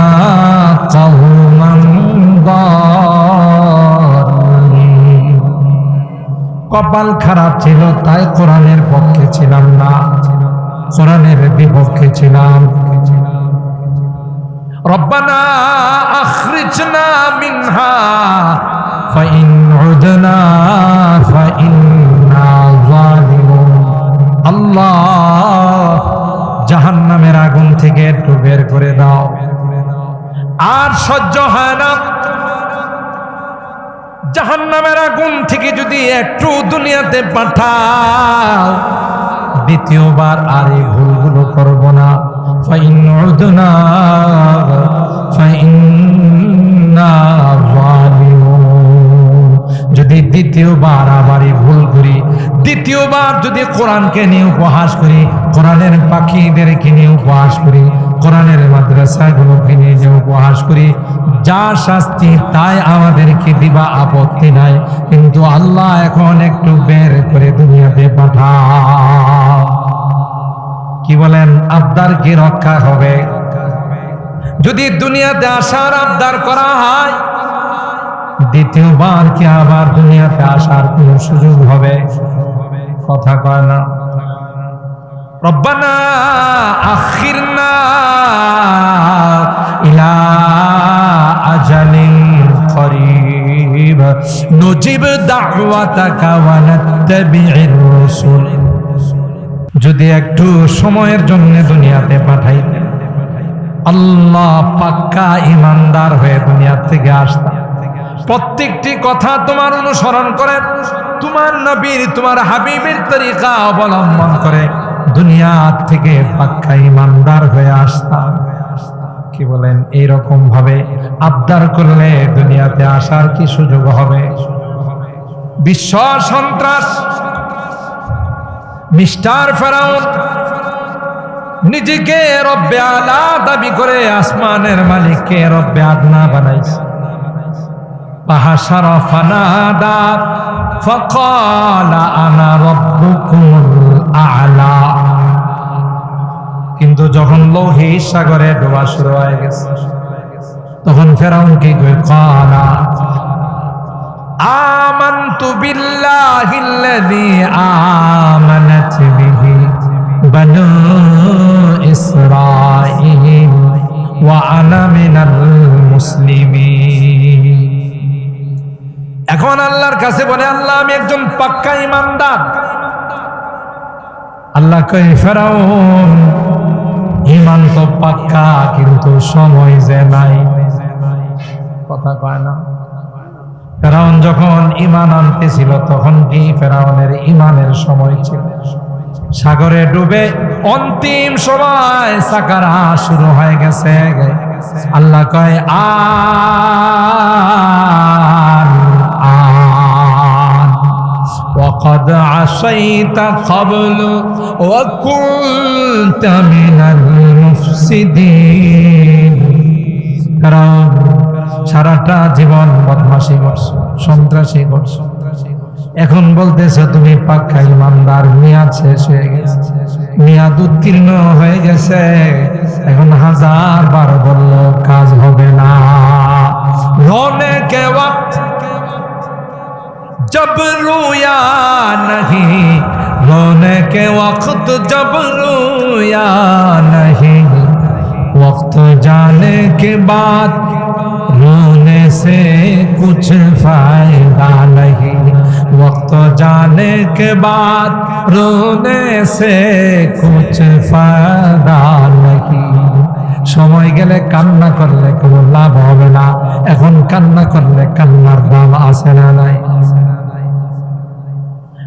Speaker 1: কওমান যালিমিন। কপাল খারাপ ছিল, তাই কোরআনের পক্ষে ছিলাম না, কোরআনের বিপক্ষে ছিলাম। রব্বানা আখরিজনা মিনহা ফাইন উদনা ফাইন্না যালিমুন। আল্লাহ, জাহান্নামের আগুন থেকে একটু বের করে দাও, আর সহ্য হয় না। জাহান্নামের আগুন থেকে যদি একটু দুনিয়াতে পাঠাও, দ্বিতীয়বার আর এই ভুলগুলো করব না। ফাইন উদনা ফাইন্না যালিমুন। যদি দ্বিতীয়বার আবার এই ভুল করি, দ্বিতীয়বার যদি কোরআনকে নিয়ে উপহাস করি, কোরআনের পাখীদেরকে নিয়ে উপহাস করি, কোরআনের মাদ্রাসাগুলোকে নিয়ে যে উপহাস করি, যা শাস্তি তাই আমাদেরকে দিবা, আপত্তি নাই, কিন্তু আল্লাহ এখন একটু বের করে দুনিয়াতে পাঠাও। কি বলেন? আবদার কি রক্ষা হবে? যদি দুনিয়াতে আসার আবদার করা হয়, দ্বিতীয়বার কি আবার দুনিয়াতে আসার কোন সুযোগ হবে? কথা কয় না। রব্বানা আখিরনা ইলা আজালিন করিব নুজিব দাওয়াতাকা ওয়া নাত্তাবি'র রাসূল। যদি একটু সময়ের জন্য দুনিয়াতে পাঠাইতেন, আল্লাহ পাক্কা ইমানদার হয়ে দুনিয়া থেকে আসতাম, প্রত্যেকটি কথা তোমার অনুসরণ করে, তোমার নবীর, তোমার হাবিবের তরিকা অবলম্বন করে দুনিয়া থেকে পাক্কা ইমানদার হয়ে আসতাম। কি বলেন? এইরকম ভাবে আবদার করলে দুনিয়াতে আসার কি সুযোগ হবে? বিশ্ব সন্ত্রাস মিস্টার ফেরাউন নিজেকে রব্বে আলা দাবি করে আসমানের মালিককে রব্বে আদনা বানাইছে। ফাহাশারা ফানাদা ফাকালা আনা রাব্বুকুমুল আ'লা। কিন্তু যখন লোহিত সাগরে ডোবা শুরু হয়ে গেছে তখন ফেরাউন কি কয়, কালা আমানতু বিল্লাহিল্লাযী আমানাত বিহি বানু ইসরাঈল ওয়া আনা মিনাল মুসলিমিন। এখন আল্লাহর কাছে বলে, আল্লাহ আমি একজন পাক্কা ঈমানদার। আল্লাহ কয়, ফেরাউন ঈমান তো পাক্কা, কিন্তু সময় যে নাই। কথা কয় না? ফেরাউন যখন ঈমান আনতেছিল তখন কি ফেরাউনের ঈমানের সময় ছিল? সাগরে ডুবে অন্তিম সময় সাকারাত শুরু হয়ে গেছে। আল্লাহ কয়, وقد عصيت قبل وكنت من المفسدين। কারণ সারাটা জীবন বদমাশি করছো, সন্ত্রাসী করছো, এখন বলতেছো তুমি পাক্কা ঈমানদার। মেয়াদ শেষ হয়ে গেছে, মেয়াদ উত্তীর্ণ হয়ে গেছে, এখন 1000 বার বললো কাজ হবে না। রোনে কে ওয়াক্ত जब रोया नहीं, रोने के वक्त जब रोया नहीं, वक्त जाने के बाद रोने से कुछ फायदा नहीं, वक्त जाने के बाद रोने से कुछ फायदा नहीं। সময় গেলে কান্না করলে কোনো লাভ হবে না, এখন কান্না করলে কান্নার দাম আছে না নাই?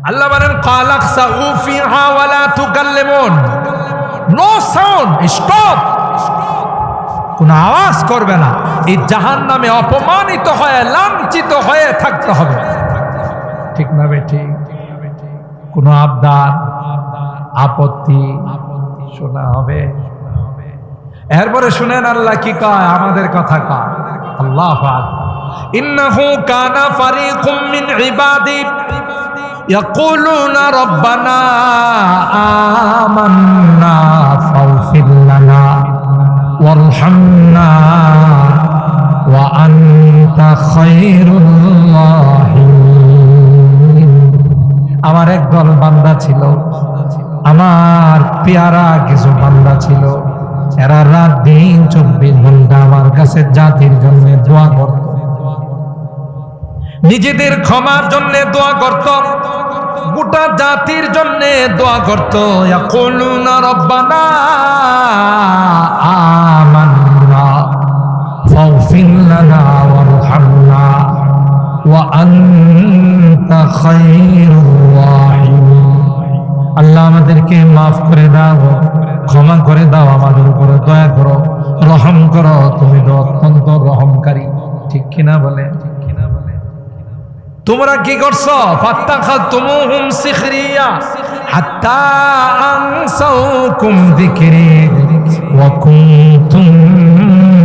Speaker 1: আল্লাহ বলেন, কালাকসাউ ফিহা ওয়ালা তুকাল্লিমুন, নো সাউন্ড, স্টপ, কোন আওয়াজ করবে না। এই জাহান্নামে অপমানিত হয়ে লাঞ্ছিত হয়ে থাকতে হবে। ঠিক না বেঠিক? কোন আবদার আপত্তি শোনা হবে? এরপরে শুনেন আল্লাহ কি কয়, আমাদের কথা কয়। আল্লাহ পাক, ইন্নাহু কানা ফারিকুম মিন ইবাদি ইয়াকুলুনা রাব্বানা আমান্না ফাগফির লানা ওয়ারহামনা ওয়া আনতা খায়রুর রাহিমিন। আমার একদল বান্দা ছিল, আমার পেয়ারা কিছু বান্দা ছিল, এরা রাত দিন 24 ঘন্টা আমার কাছে জাতির জন্য দোয়া করত, নিজেদের ক্ষমার জন্য দোয়া করত, গোটা জাতির জন্য দোয়া করত। ইয়াকুলুনা রাব্বানা আমান্না ফাগফির লানা ওয়ারহামনা ওয়া আনতা খায়রুর রাহিমিন। আল্লাহ আমাদেরকে মাফ করে দাও, ক্ষমা করে দাও, আমাদের উপরে দয়া করো, রহম করো, তুমি তো অত্যন্ত রহমকারী। ঠিক কিনা বলে? তোমরা কি করছো? ফাত্তাখাযতুমুহুম সিখরিয়া হাত্তা আনসাউকুম যিকরি ওয়া কুনতুম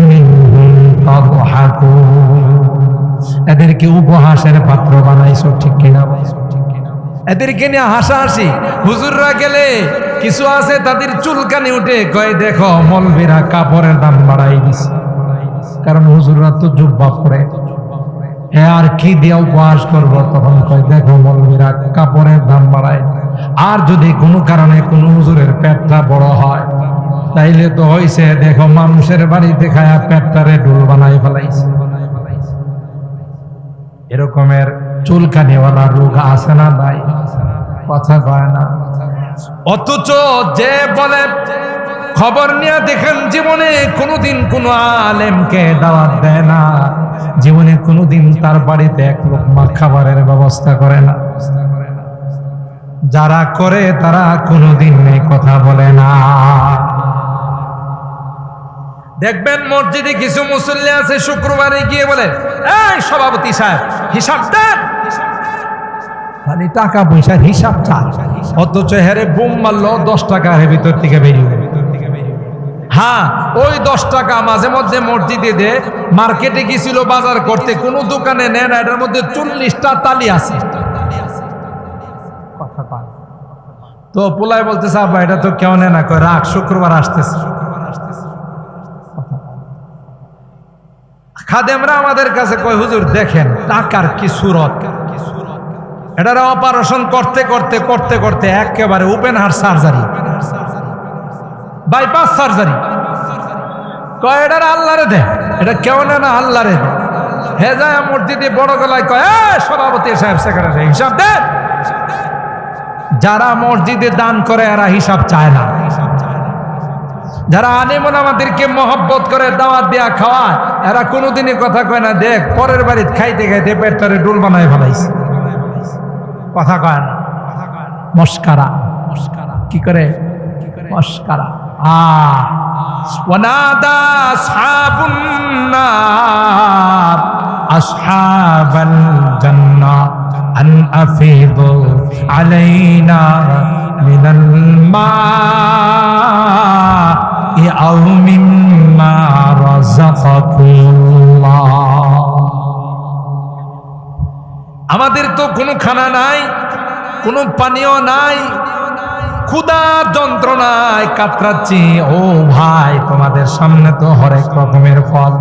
Speaker 1: মিনহুম তাদহাকুন। এদেরকে উপহাসের পাত্র বানাইছো। ঠিক কিনা? এদেরকে নিয়ে হাসাহাসি। হুজুররা গেলে কিছু আছে তাদের চুলকানি উঠে, কয় দেখো মৌলবীরা কাপড়ের দাম বাড়াই দিছে, কারণ হুজুররা তো জুব্বা পরে, আর কি দিয়ে উপহাস করবো? তখন কয় দেখো মৌলবীরা কাপড়ের দাম বাড়ায়। আর যদি কোনো কারণে কোনো হুজুরের পেটটা বড় হয় তাইলে তো হইছে, দেখো মানুষের বাড়িতে খায়া পেটটারে ডোল বানাই ফেলাইছে। এরকমের চুলকানিওয়ালা রোগ আছে না নাই? কথা কয় না। অথচ যে বলে, খবর নিয়ে দেখেন, জীবনে কোনোদিন কোনো আলেমকে দাওয়াত দেয় না, জীবনে কোনোদিন তার বাড়িতে এক লোকমা খাবারের ব্যবস্থা করে না। যারা করে তারা কোনোদিন এই কথা বলে না। দেখবেন মসজিদে কিছু মুসল্লি আছে, শুক্রবারে গিয়ে বলে, এই সভাপতি সাহেব হিসাব দেন, মানে টাকা পয়সার হিসাব চায়, অথচ হেরে বুম মারলো 10 টাকা ভিতর থেকে বেরিয়ে। হ্যাঁ, ওই 10 টাকা মাঝে মধ্যে মসজিদে দে, মার্কেটে গেছিল বাজার করতে, কোন দোকানে নেয় না, এটার মধ্যে 40টা তালি আছে। কথা পান তো পোলায় বলতেছে, আব্বা এটা তো কেউ নেয় না, কয় রাখ, শুক্রবার আসতেছে। খাদেমরা আমাদের কাছে কয়, হুজুর দেখেন টাকার কি সুরত, এটার অপারেশন করতে করতে করতে করতে একেবারে open heart surgery, bypass surgery. কয় এটার আল্লাহরে দে, এটা কেউ নেয় না, আল্লাহরে দে। হে যায় মসজিদে বড় গলায় কয়, সভাপতি সাহেব, সেক্রেটারি, হিসাব দে। যারা মসজিদে দান করে এরা হিসাব চায় না। যারা আলেমন আমাদেরকে মহব্বত করে দাওয়াত দেয়া খাওয়ায়, এরা কোনোদিনই কথা কয় না, দেখ পরের বাড়িতে খাইতে খাইতে পেট তরে ডুল বানায় ফেলাইছে। কথা কয় না, মস্কারা। কি করে? মস্কারা। ওয়ানাদা আসহাবুন নার আসহাবাল জান্নাহ আন আফিদু আলাইনা মিনাল মা'i আও মিম্মা রাযাকাকুল্লাহ। আমাদের তো কোনো খানা নাই, কোনো পানীয় নাই, ক্ষুধার যন্ত্রণায় কাতরাচ্ছি। ও ভাই, তোমাদের সামনে তো হরেক রকমের ফল,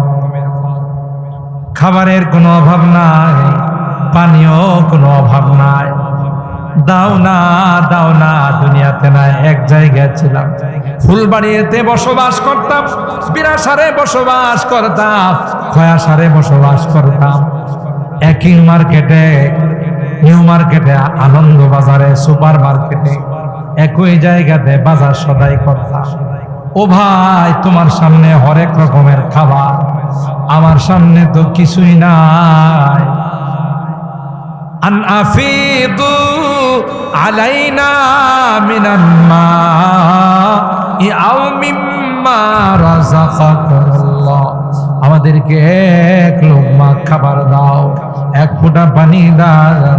Speaker 1: খাবারের কোনো অভাব নাই, পানীয় কোনো অভাব নাই, দাও না দাও না। দুনিয়াতে নাই, এক জায়গায় ছিলাম, ফুলবাড়িতে বসবাস করতাম, বিরাসারে বসবাস করতাম, খয়াসারে বসবাস করতাম, একই মার্কেটে, নিউ মার্কেটে, আনন্দ বাজারে, সুপার মার্কেটে, একই জায়গাতে বাজার সদাই করতাম। ও ভাই, তোমার সামনে হরেক রকমের খাবার, আমার সামনে তো কিছুই নাই। আন আফিদু আলাইনা মিনাল মা'i আও মিম্মা রাযাকাকুল্লাহ। আমাদেরকে এক লোকমা খাবার দাও, এক ফোঁটা পানি দাও।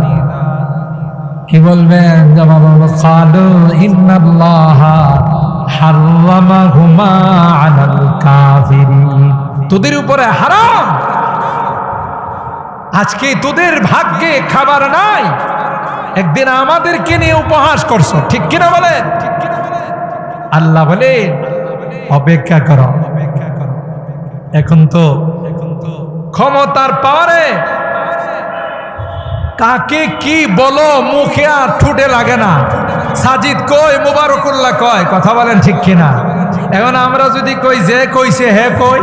Speaker 1: কি বলবেন? জবাব হলো, ক্বালু ইন্নাল্লাহা হাররামাহুমা আলাল কাফিরিন। তোদের উপরে হারাম, আজকে তোদের ভাগ্যে খাবার নাই, একদিন আমাদেরকে নিয়ে উপহাস করছো, ঠিক কিনা বলেন? আল্লাহ বলে অপেক্ষা করো। এখন তো ক্ষমতার পাওয়ারে কাকে কি বলো, মুখে আর ঠুটে লাগে না। সাজিদ কই, মুবারকুল্লাহ কয়, কথা বলেন ঠিক কিনা? এখন আমরা যদি কই যে কইছে হে কই,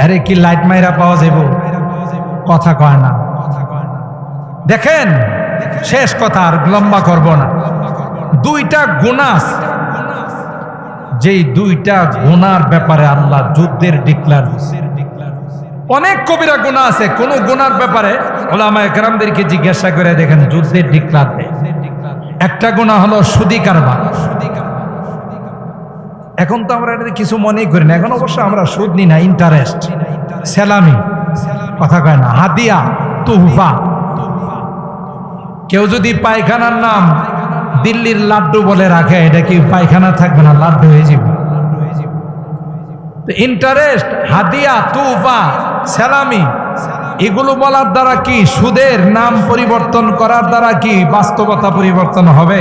Speaker 1: আরে কি লাইট মাইরা পাওয়া যাব? কথা কয় না। দেখেন, শেষ কথা, আর লম্বা করব না। দুইটা গুনাহ, যেই দুইটা গুনার ব্যাপারে আল্লাহ যুদ্ধের ডিক্লার। অনেক কবিরা গুনাহ আছে, কোন গুনার ব্যাপারে উলামায়ে কেরামদেরকে জিজ্ঞাসা করে দেখেন, যুদ্ধের ডিক্লার দেয়। একটা গুনাহ হলো সুদি কারবার। এখন তো আমরা এটা কিছু মনেই করি না, এখন অবশ্য আমরা সুদ নিই না, ইন্টারেস্ট, সেলামি, কথা কয় না, হাদিয়া, তুহফা। কেউ যদি পায়খানার নাম দিল্লির লাড্ডু বলে রাখে, এটা কি পায়খানা থাকবে না, লাড্ডু হয়ে যাবে। ইন্টারেস্ট, হাদিয়া, তুহফা, সেলামি, এগুলো বলার দ্বারা কি সুদের নাম পরিবর্তন করার দ্বারা কি বাস্তবতা পরিবর্তন হবে?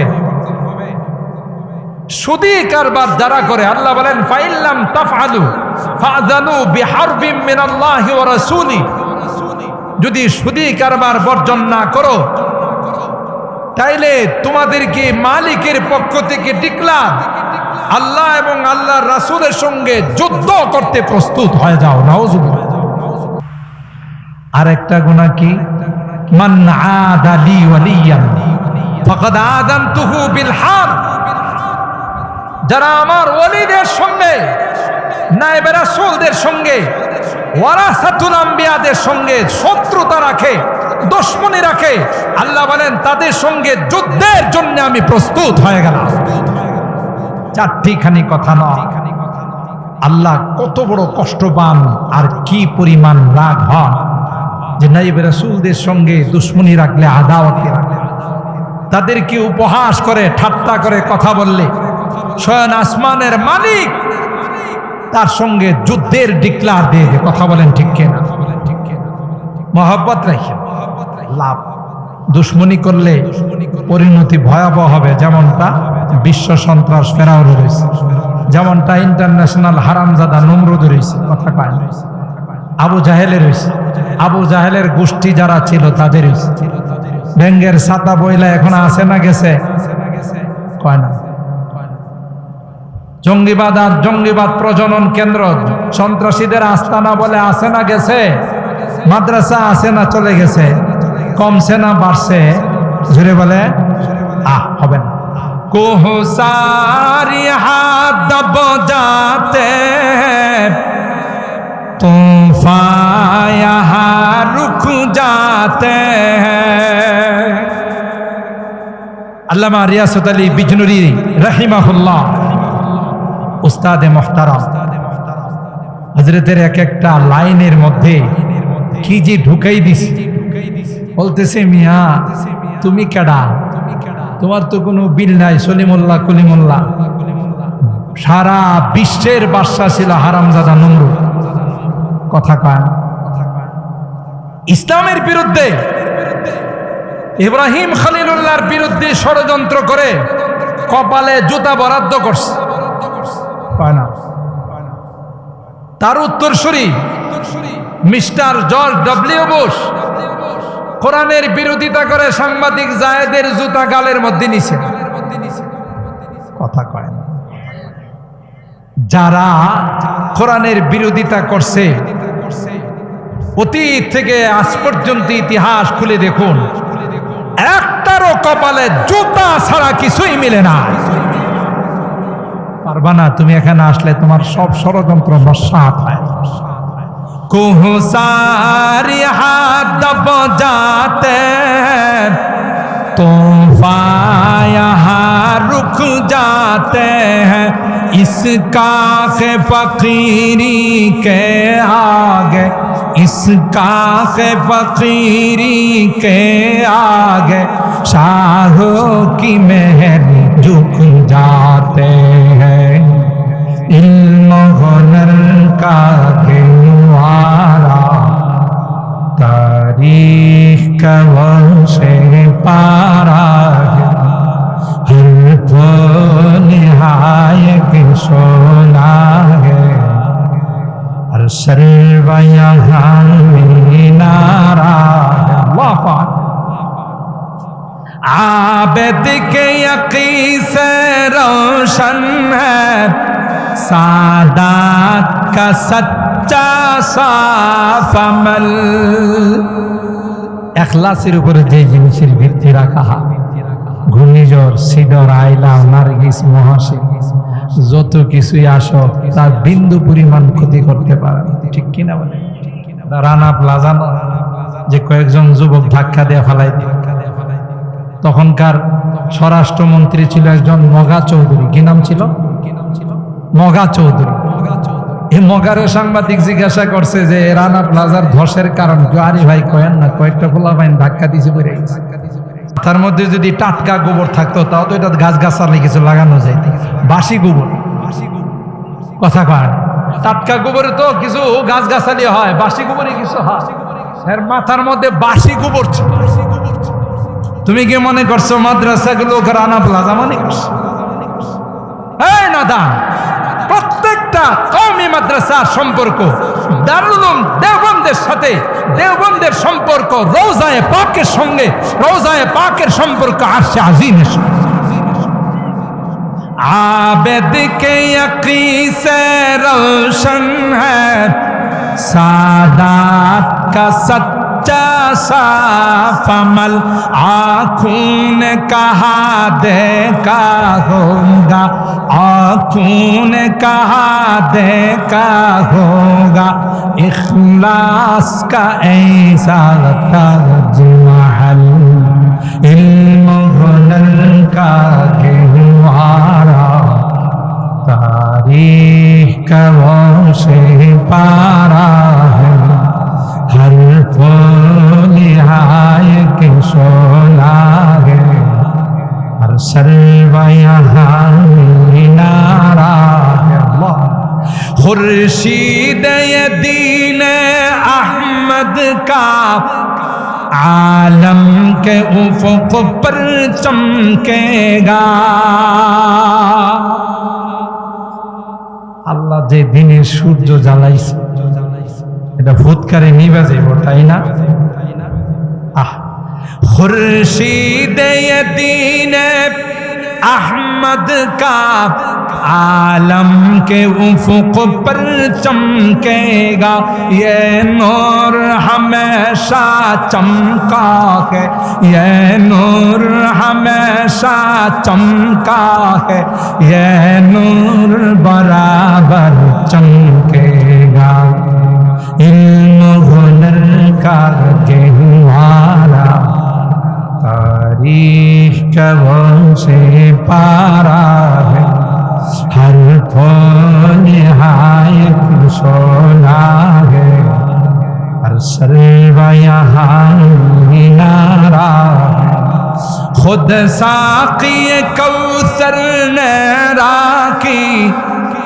Speaker 1: সুদী কারবার যারা করে, আল্লাহ বলেন ফাইল্লাম তাফআলু ফাযানু বিহারবিম মিনাল্লাহি ওয়া রাসূলি। যদি সুদী কারবার বর্জন না করো, তাইলে তোমাদেরকে মালিকের পক্ষ থেকে ডিক্লার, আল্লাহ এবং আল্লাহর রাসূলের সঙ্গে যুদ্ধ করতে প্রস্তুত হয়ে যাও। নাউযুবিল্লাহ। আরেকটা গুনাহ কি? মান আদা লি ওয়ালিয়ান ফাকাদ আযানতুহু বিল হারব। যারা আমার ওলিদের সঙ্গে, নায়েবে রাসূলদের সঙ্গে, ওয়ারাসাতুল আম্বিয়াদের সঙ্গে শত্রুতা রাখে, দুশমনি রাখে, আল্লাহ বলেন তাদের সঙ্গে যুদ্ধের জন্য আমি প্রস্তুত হয়ে গেলাম। চারটিখানি কথা নয়। আল্লাহ কত বড় কষ্ট পান আর কি পরিমাণ রাগ হন যে নাইব রাসূলদের সঙ্গে দুশ্মনী রাখলে, আদাওয়াতি রাখলে, তাদেরকে উপহাস করে ঠাট্টা করে কথা বললে স্বয়ং আসমানের মালিক তার সঙ্গে যুদ্ধের ডিক্লার দিয়ে দেয়। কথা বলেন ঠিক কিনা? মহব্বত রাখেন, লাভ। দুশ্মনী করলে পরিণতি ভয়াবহ হবে, যেমনটা বিশ্ব সন্ত্রাস ফেরাউন রয়েছে, যেমনটা ইন্টারন্যাশনাল হারামজাদা নমরুদ রয়েছে। কথা কয় না? আবু জাহেলের রয়েছে, আবু জাহেলের গোষ্ঠী যারা ছিল তাদের রয়েছে। ব্যাঙ্গের ছাতা বইলা এখন আছে না গেছে? কয় না? জঙ্গিবাদ আর জঙ্গিবাদ প্রজনন কেন্দ্র, সন্ত্রাসীদের আস্তানা বলে আছে না গেছে? মাদ্রাসা আছে না চলে গেছে? কমছে না বাড়ছে? জুড়ে বলে হবে না। কোহ সারি হাত দব যাতে तूफान यहाँ रुक जाते हैं। আল্লামা রিয়াসত আলী বিজনুরি রাহিমাহুল্লাহ, উস্তাদে মুহতারাম, হযরতের এক একটা লাইনের মধ্যে কি যে ঢুকাই দিস। বলতেছে, মিয়া তুমি কেডা? তোমার তো কোনো বিল নাই। সলিমুল্লাহ কলিমুল্লাহ সারা বিশ্বের বাদশা ছিল হারামজাদা নমরুদ। কথা কয়। ইসলামের বিরুদ্ধে, ইব্রাহিম খলিলুল্লাহর বিরুদ্ধে ষড়যন্ত্র করে কপালে জুতা বরাদ্দ করছে। কয় না? তার উত্তরসূরি মিস্টার জর্জ ডব্লিউ বুশ কোরআনের বিরোধিতা করে সাংবাদিক জায়েদের জুতা গালের মধ্যে নিছে। কথা কয় না? যারা কোরআনের বিরোধিতা করছে, অতীত থেকে আজ পর্যন্ত ইতিহাস খুলে দেখুন, একটারও কপালে জুতা ছাড়া কিছুই মিলে না। পারবা না তুমি এখানে আসলে তোমার সব ষড়যন্ত্র নস্যাৎ হয়। কোহ সারি হাত দব যাতে तूफान यहाँ रुक जाते हैं। इसका फकीरी के आगे, इसका फकीरी के आगे शाहों की महल झुक जाते हैं। इल्म हुनर का गिनवारा तारीख का वंशे पारा है। हर तो निहायत सोना है, हर सर्व यहाँ मीनारा है। अल्लाह आबिद के यकीन से रोशन है, सादात का सच्चा साफ अमल। এখলাসের উপরে যে জিনিসের ভিত্তি রাখা হয়, ঘূর্ণিঝড়, সিডর, আইলা, নার্গিস, মহাশিব, যত কিছুই আসো তার বিন্দু পরিমাণ ক্ষতি করতে পারে। ঠিক কিনা বলে? রানা প্লাজা যে কয়েকজন যুবক ধাক্কা দিয়ে ফেলাই দিল, তখনকার স্বরাষ্ট্রমন্ত্রী ছিল একজন মগা চৌধুরী। কি নাম ছিল? মগা চৌধুরী। এই মগারে সাংবাদিক জিজ্ঞাসা করছে যে রানা প্লাজার ধসের কারণ কি? আরে ভাই কয়েন না, কয়েকটা খোলা পাইন ধাক্কা দিছে পড়ে গেছে। তার মধ্যে যদি টাটকা গোবর থাকতো তাও তো এটা গাছ গাছালি কিছু লাগানো যাইত। বাসি গোবর, কথা কয়। টাটকা গোবরে তো কিছু গাছ গাছালি হয়, বাসি গোবরে কিছু হয়। এর মাথার মধ্যে বাসি গোবর ছিল। তুমি কি মনে করছো মাদ্রাসাগুলো রানা প্লাজা মনে করছো? এই নাদান, প্রত্যেকটা কওমি মাদ্রাসার সম্পর্ক দারুল উলুম দেওবন্দের সাথে, দেওবন্দের সম্পর্ক রওজায়ে পাকের সঙ্গে, রওজায়ে পাকের সম্পর্ক আরশে আজিমের সঙ্গে। आबिद के यकीन से रोशन है, सादात का सच्चा साफ अमल। आँखों ने कहा देखा होगा, आँखों ने कहा देखा होगा, इखलास का ऐसा ताजमहल। इल्म हुनर का गिनवारा तारीख का वंशे पारा है। हर सर्वा यहाँ नारा है अल्लाह खुर्शीद दीन अहमद का आलम के उफ़क़ पर चमकेगा আল্লাহ যে দিনের সূর্য জ্বালাইছে এটা ফুৎকারে নিভে যাইব তাই না আহ খুরশিদ দীন अहमद का आलम के उफ़क़ पर चमकेगा ये नूर हमेशा चमका है ये नूर हमेशा चमका है ये नूर बराबर चमकेगा इल्म हुनर का गहवारा तारीख कबों से पारा है हर निहायत सोना है हर सर्वा यहाँ नारा है खुद साक़ी कौसर ने राखी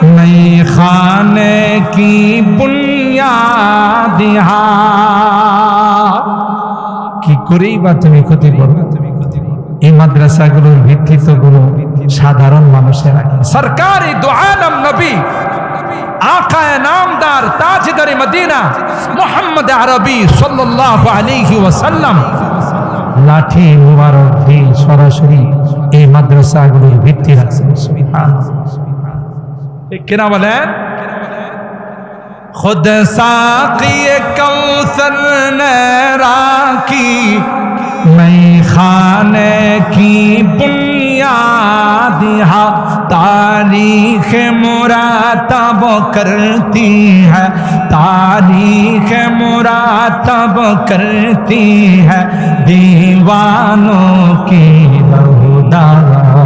Speaker 1: नई खाने की बुनियाद কি করেই বা তুমি ক্ষতি করো এই মাদ্রাসাগুলোর ভিত্তিগুলো সাধারণ মানুষেরা সরকারি দু আলম নবী আকায়ে নামদার তাজদার মদিনা মুহাম্মদ আরবি সাল্লাল্লাহু আলাইহি ওয়াসাল্লাম লাঠি মুবারক দিয়ে সরাসরি এই মাদ্রাসাগুলোর ভিত্তি রাখছেন সুবহানাল্লাহ ঠিক কিনা বলেন खुद साक़ी कौसर ने राखी मैं खाने की बुनियाद तारीख मुरातब करती है तारीख मुरातब करती है दीवानों की बहुदारियाँ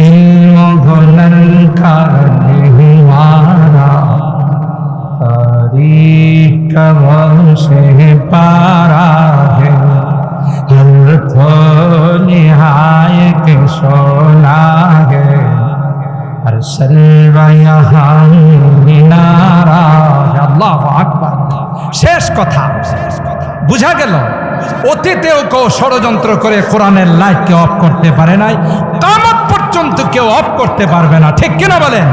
Speaker 1: इल्म हुनर का गहवारा तारीख कबों से पारा है हर निहायत सोना है हर सर्वा यहाँ नारा है अल्लाहु আকবার শেষ কথা বুঝা গেল অতীতেও কেউ ষড়যন্ত্র করে কোরআনের লাইটকে অফ করতে পারে নাই কিয়ামত পর্যন্ত কেউ অফ করতে পারবে না ঠিক কিনা বলেন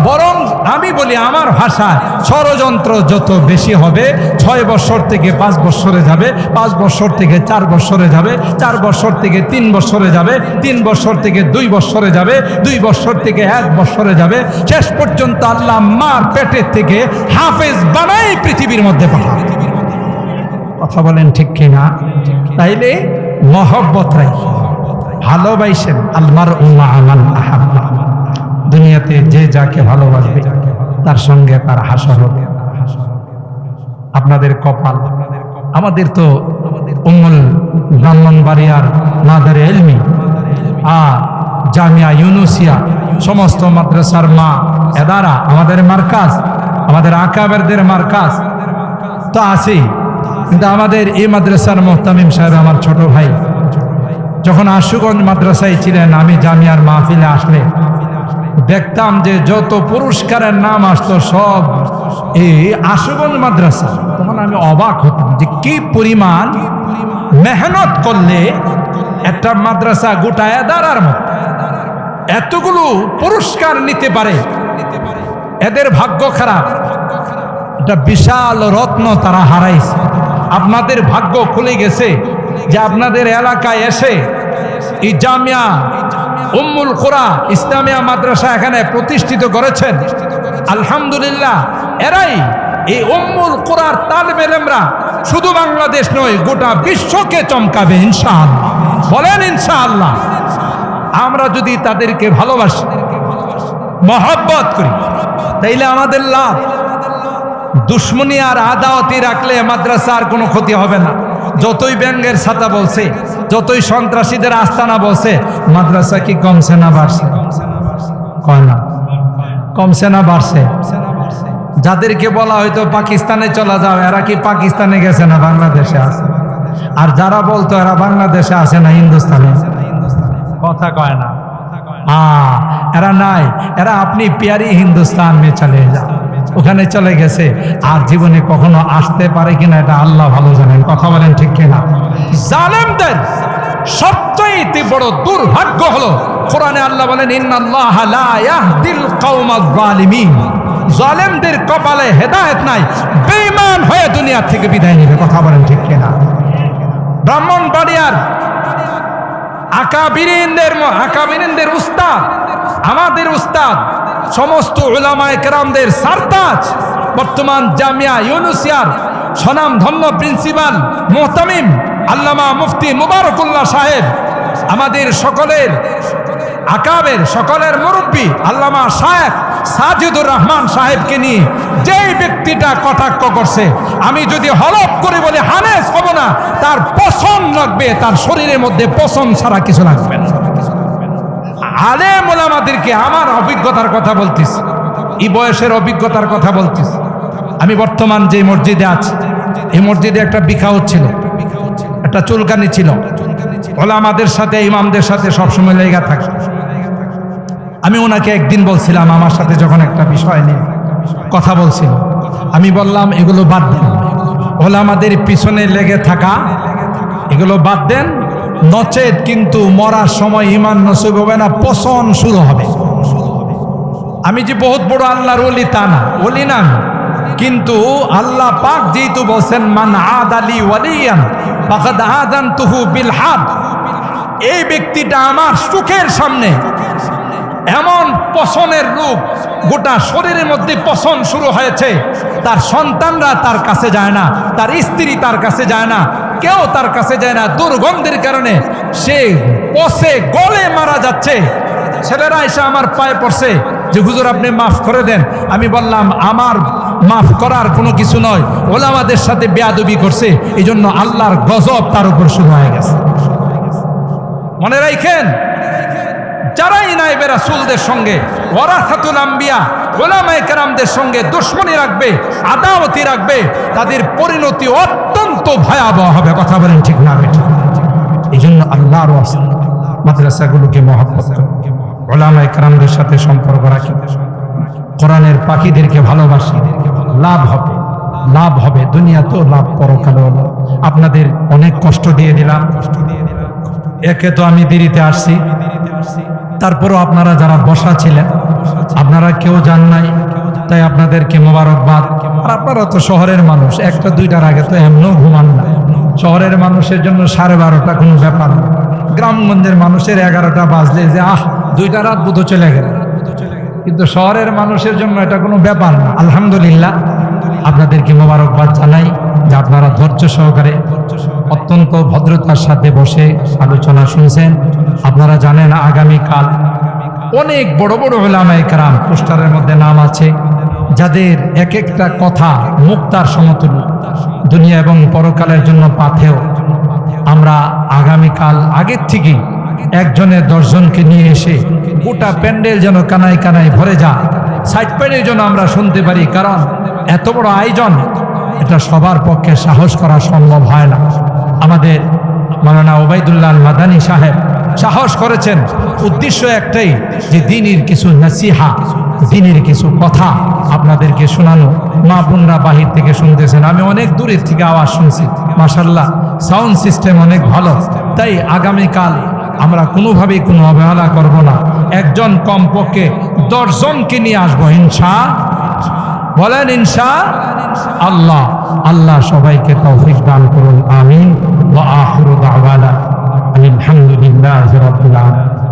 Speaker 1: বরং আমি বলি আমার ভাষায় ষড়যন্ত্র যত বেশি হবে 6 বছর থেকে 5 বছরে যাবে 5 বছর থেকে 4 বছরে যাবে 4 বছর থেকে 3 বছরে যাবে 3 বছর থেকে 2 বছরে যাবে 2 বছর থেকে 1 বছরে যাবে শেষ পর্যন্ত আল্লাহ মার পেটের থেকে হাফেজ বানাই পৃথিবীর মধ্যে পাঠাবে কথা বলেন ঠিক কিনা তাইলে মহব্বত রাখি ভালোবাসেন আলমার উম্মা আমান আহাব্বা দুনিয়াতে যে যাকে ভালোবাসবে তার সঙ্গে তার হাসর হবে আপনাদের কপাল আমাদের তো উম্মুল ব্রাহ্মণবাড়িয়ার মাদারে ইলমি আর জামিয়া ইউনুসিয়া সমস্ত মাদ্রাসার মা এদারা আমাদের মার্কাজ আমাদের আকাবেরদের মার্কাজ তো আছেই কিন্তু আমাদের এই মাদ্রাসার মুহতামিম সাহেব আমার ছোট ভাই যখন আশুগঞ্জ মাদ্রাসায় ছিলেন আমি জামিয়ার মাহফিলে আসলে দেখতাম যে যত পুরস্কারের নাম আসতো সব এই আশুগঞ্জ মাদ্রাসা তখন আমি অবাক হতাম যে কি পরিমাণ মেহনত করলে একটা মাদ্রাসা গোটায় দাঁড়ার মতো এতগুলো পুরস্কার নিতে পারে এদের ভাগ্য খারাপ একটা বিশাল রত্ন তারা হারাইছে আপনাদের ভাগ্য খুলে গেছে যে আপনাদের এলাকায় এসে এই জামিয়া উম্মুল কুরা ইসলামিয়া মাদ্রাসা এখানে প্রতিষ্ঠিত করেছেন আলহামদুলিল্লাহ এরাই এই উম্মুল কুরার তালেবে ইলমরা শুধু বাংলাদেশ নয় গোটা বিশ্বকে চমকাবে ইনশাআল্লাহ বলেন ইনশাআল্লাহ আমরা যদি তাদেরকে ভালোবাসি মহব্বত করি তাইলে আমাদের লাভ দুশ্মনী আর আদাওয়াতি রাখলে মাদ্রাসার কোনো ক্ষতি হবে না যতই ব্যাঙ্গের ছাতা বলছে যতই সন্ত্রাসীদের আস্তানা বলছে মাদ্রাসা কি কমছে না বাড়ছে কয় না কমছে না বাড়ছে যাদেরকে বলা হয়তো পাকিস্তানে চলে যাও এরা কি পাকিস্তানে গেছে না বাংলাদেশে আছে আর যারা বলতো এরা বাংলাদেশে আছে না হিন্দুস্তানে, কথা কয় না, এরা নাই, এরা আপনি প্যারি হিন্দুস্তান মে চলে যান, ওখানে চলে গেছে। আর জীবনে কখনো আসতে পারে কিনা এটা আল্লাহ ভালো জানেন। কথা বলেন ঠিক কিনা? জালেমদের সবচেয়ে বড় দুর্ভাগ্য হলো, কোরআনে আল্লাহ বলেন ইন্নাল্লাহা লা ইয়াহদিল কওমাজ জালিমিন, জালেমদের কপালে হেদায়েত নাই, বেঈমান হয়ে দুনিয়া থেকে বিদায় নেবে। কথা বলেন ঠিক কিনা? ব্রাহ্মণবাড়িয়ার আকাবিরিনদের উস্তাদ, আমাদের উস্তাদ, সমস্ত উলামায়ে কেরামদের সারতাজ, বর্তমান জামিয়া ইউনুসিয়ার স্বনামধন্য প্রিন্সিপাল মুহতামিম আল্লামা মুফতি মুবারকুল্লাহ সাহেব, আমাদের সকলের আকাবের, সকলের মুরব্বী আল্লামা শায়েখ সাজিদুর রহমান সাহেবকে নিয়ে যেই ব্যক্তিটা কটাক্ষ করছে, আমি যদি হলফ করে বলে হানেস হব না, তার পছন লাগবে, তার শরীরের মধ্যে পছন ছাড়া কিছু লাগবে না। আলেম ওলামাদেরকে আমার অভিজ্ঞতার কথা বলতেছি, এই বয়সের অভিজ্ঞতার কথা বলতেছি। আমি বর্তমান যে মসজিদে আছি, এই মসজিদে একটা বিখা হচ্ছিল, একটা চুলকানি ছিল, ওলামাদের সাথে ইমামদের সাথে সবসময় লেগে থাকে। আমি ওনাকে একদিন বলছিলাম, আমার সাথে যখন একটা বিষয় নিয়ে কথা বলছিল, আমি বললাম এগুলো বাদ দেন, ওলামাদের পিছনে লেগে থাকা এগুলো বাদ দেন, নচেত কিন্তু মরার সময় ঈমান নসিব হবে না, পছন শুরু হবে। আমি যে বহুত বড় আল্লাহর ওলি তা না, ওলি না, কিন্তু আল্লাহ পাক যেহেতু বলছেন মান আদালি ওয়ালিয়ান ফাকাদ আযানতুহু বিল হার্ব, এই ব্যক্তিটা আমার চোখের সামনে এমন পছনের রূপ, গোটা শরীরের মধ্যে পছন শুরু হয়েছে, তার সন্তানরা তার কাছে যায় না, তার স্ত্রী তার কাছে যায় না, কেউ তার কাছে যায় না, দুর্গন্ধের কারণে সে পচে গলে মারা যাচ্ছে। ছেলেরা এসে আমার পায়ে পড়ছে যে হুজুর আপনি মাফ করে দেন। আমি বললাম আমার মাফ করার কোনো কিছু নয়, ওলামাদের সাথে বেয়াদবি করছে, এই জন্য আল্লাহর গজব তার উপর শুরু হয়ে গেছে। মনে রাখেন, যারাই নায়েবে রাসূলদের সঙ্গে, ওয়ারাসাতুল আম্বিয়া উলামায়ে কেরামদের সঙ্গে দুশমনী রাখবে, আদাওয়াতি রাখবে, তাদের পরিণতি অত্যন্ত ভয়াবহ হবে। কথা বলেন ঠিক না বেঠিক? এই জন্য আল্লাহর ওয়াস্তে মাদ্রাসাগুলোকে মহব্বত করুন, উলামায়ে কেরামদের সাথে সম্পর্ক রাখুন, কোরআনের পাখিদেরকে ভালোবাসি, লাভ হবে, লাভ হবে দুনিয়াতেও লাভ, পরকালেও লাভ। আপনাদের অনেক কষ্ট দিয়ে দিলাম, একে তো আমি দেরিতে আসছি, তারপরও আপনারা যারা বসা ছিলেন আপনারা কেউ যান নাই, তাই আপনাদেরকে মোবারকবাদ। আর আপনারা তো শহরের মানুষ, একটা দুইটার আগে তো এমনও ঘুমান না। শহরের মানুষের জন্য 12:30 কোনো ব্যাপার না, গ্রামগঞ্জের মানুষের 11টা বাজলে যে দুইটা রাত বুধ চলে গেল, কিন্তু শহরের মানুষের জন্য এটা কোনো ব্যাপার না। আলহামদুলিল্লাহ, আপনাদেরকে মোবারকবাদ জানাই যে আপনারা ধৈর্য সহকারে অত্যন্ত ভদ্রতার সাথে বসে আলোচনা শুনছেন। আপনারা জানেন আগামীকাল অনেক বড় বড় উলামায়ে কেরাম, পোস্টারের মধ্যে নাম আছে, যাদের এক একটা কথা মুক্তার সমতুল্য, দুনিয়া এবং পরকালের জন্য পাথেয়। আমরা আগামীকাল আগের থেকেই একজনের 10 জনকে নিয়ে এসে গোটা প্যান্ডেল যেন কানায় কানায় ভরে যায়, সাইড পেনের জন্য আমরা শুনতে পারি, কারণ এত বড় আয়োজন এটা সবার পক্ষে সাহস করা সম্ভব হয় না। আমাদের মাওলানা ওবায়দুল্লাহ আল মাদানী সাহেব সাহস করেছেন, উদ্দেশ্য একটাই যে দ্বীনের কিছু নসিহা, দ্বীনের কিছু কথা আপনাদেরকে শোনানো। মা বোনরা বাহির থেকে শুনতেছেন, আমি অনেক দূরের থেকে আওয়াজ শুনছি, মাশাআল্লাহ সাউন্ড সিস্টেম অনেক ভালো। তাই আগামীকাল আমরা কোনোভাবেই কোনো অবহেলা করব না, একজন কমপক্ষে 10 জনকে নিয়ে আসবো ইনশাআল্লাহ। বলেন ইনশাআল্লাহ। আল্লাহ সবাইকে তৌফিক দান করুন, আমিন। ওয়া আখিরু দাওয়ানা আলহামদুলিল্লাহি রাব্বিল আলামিন।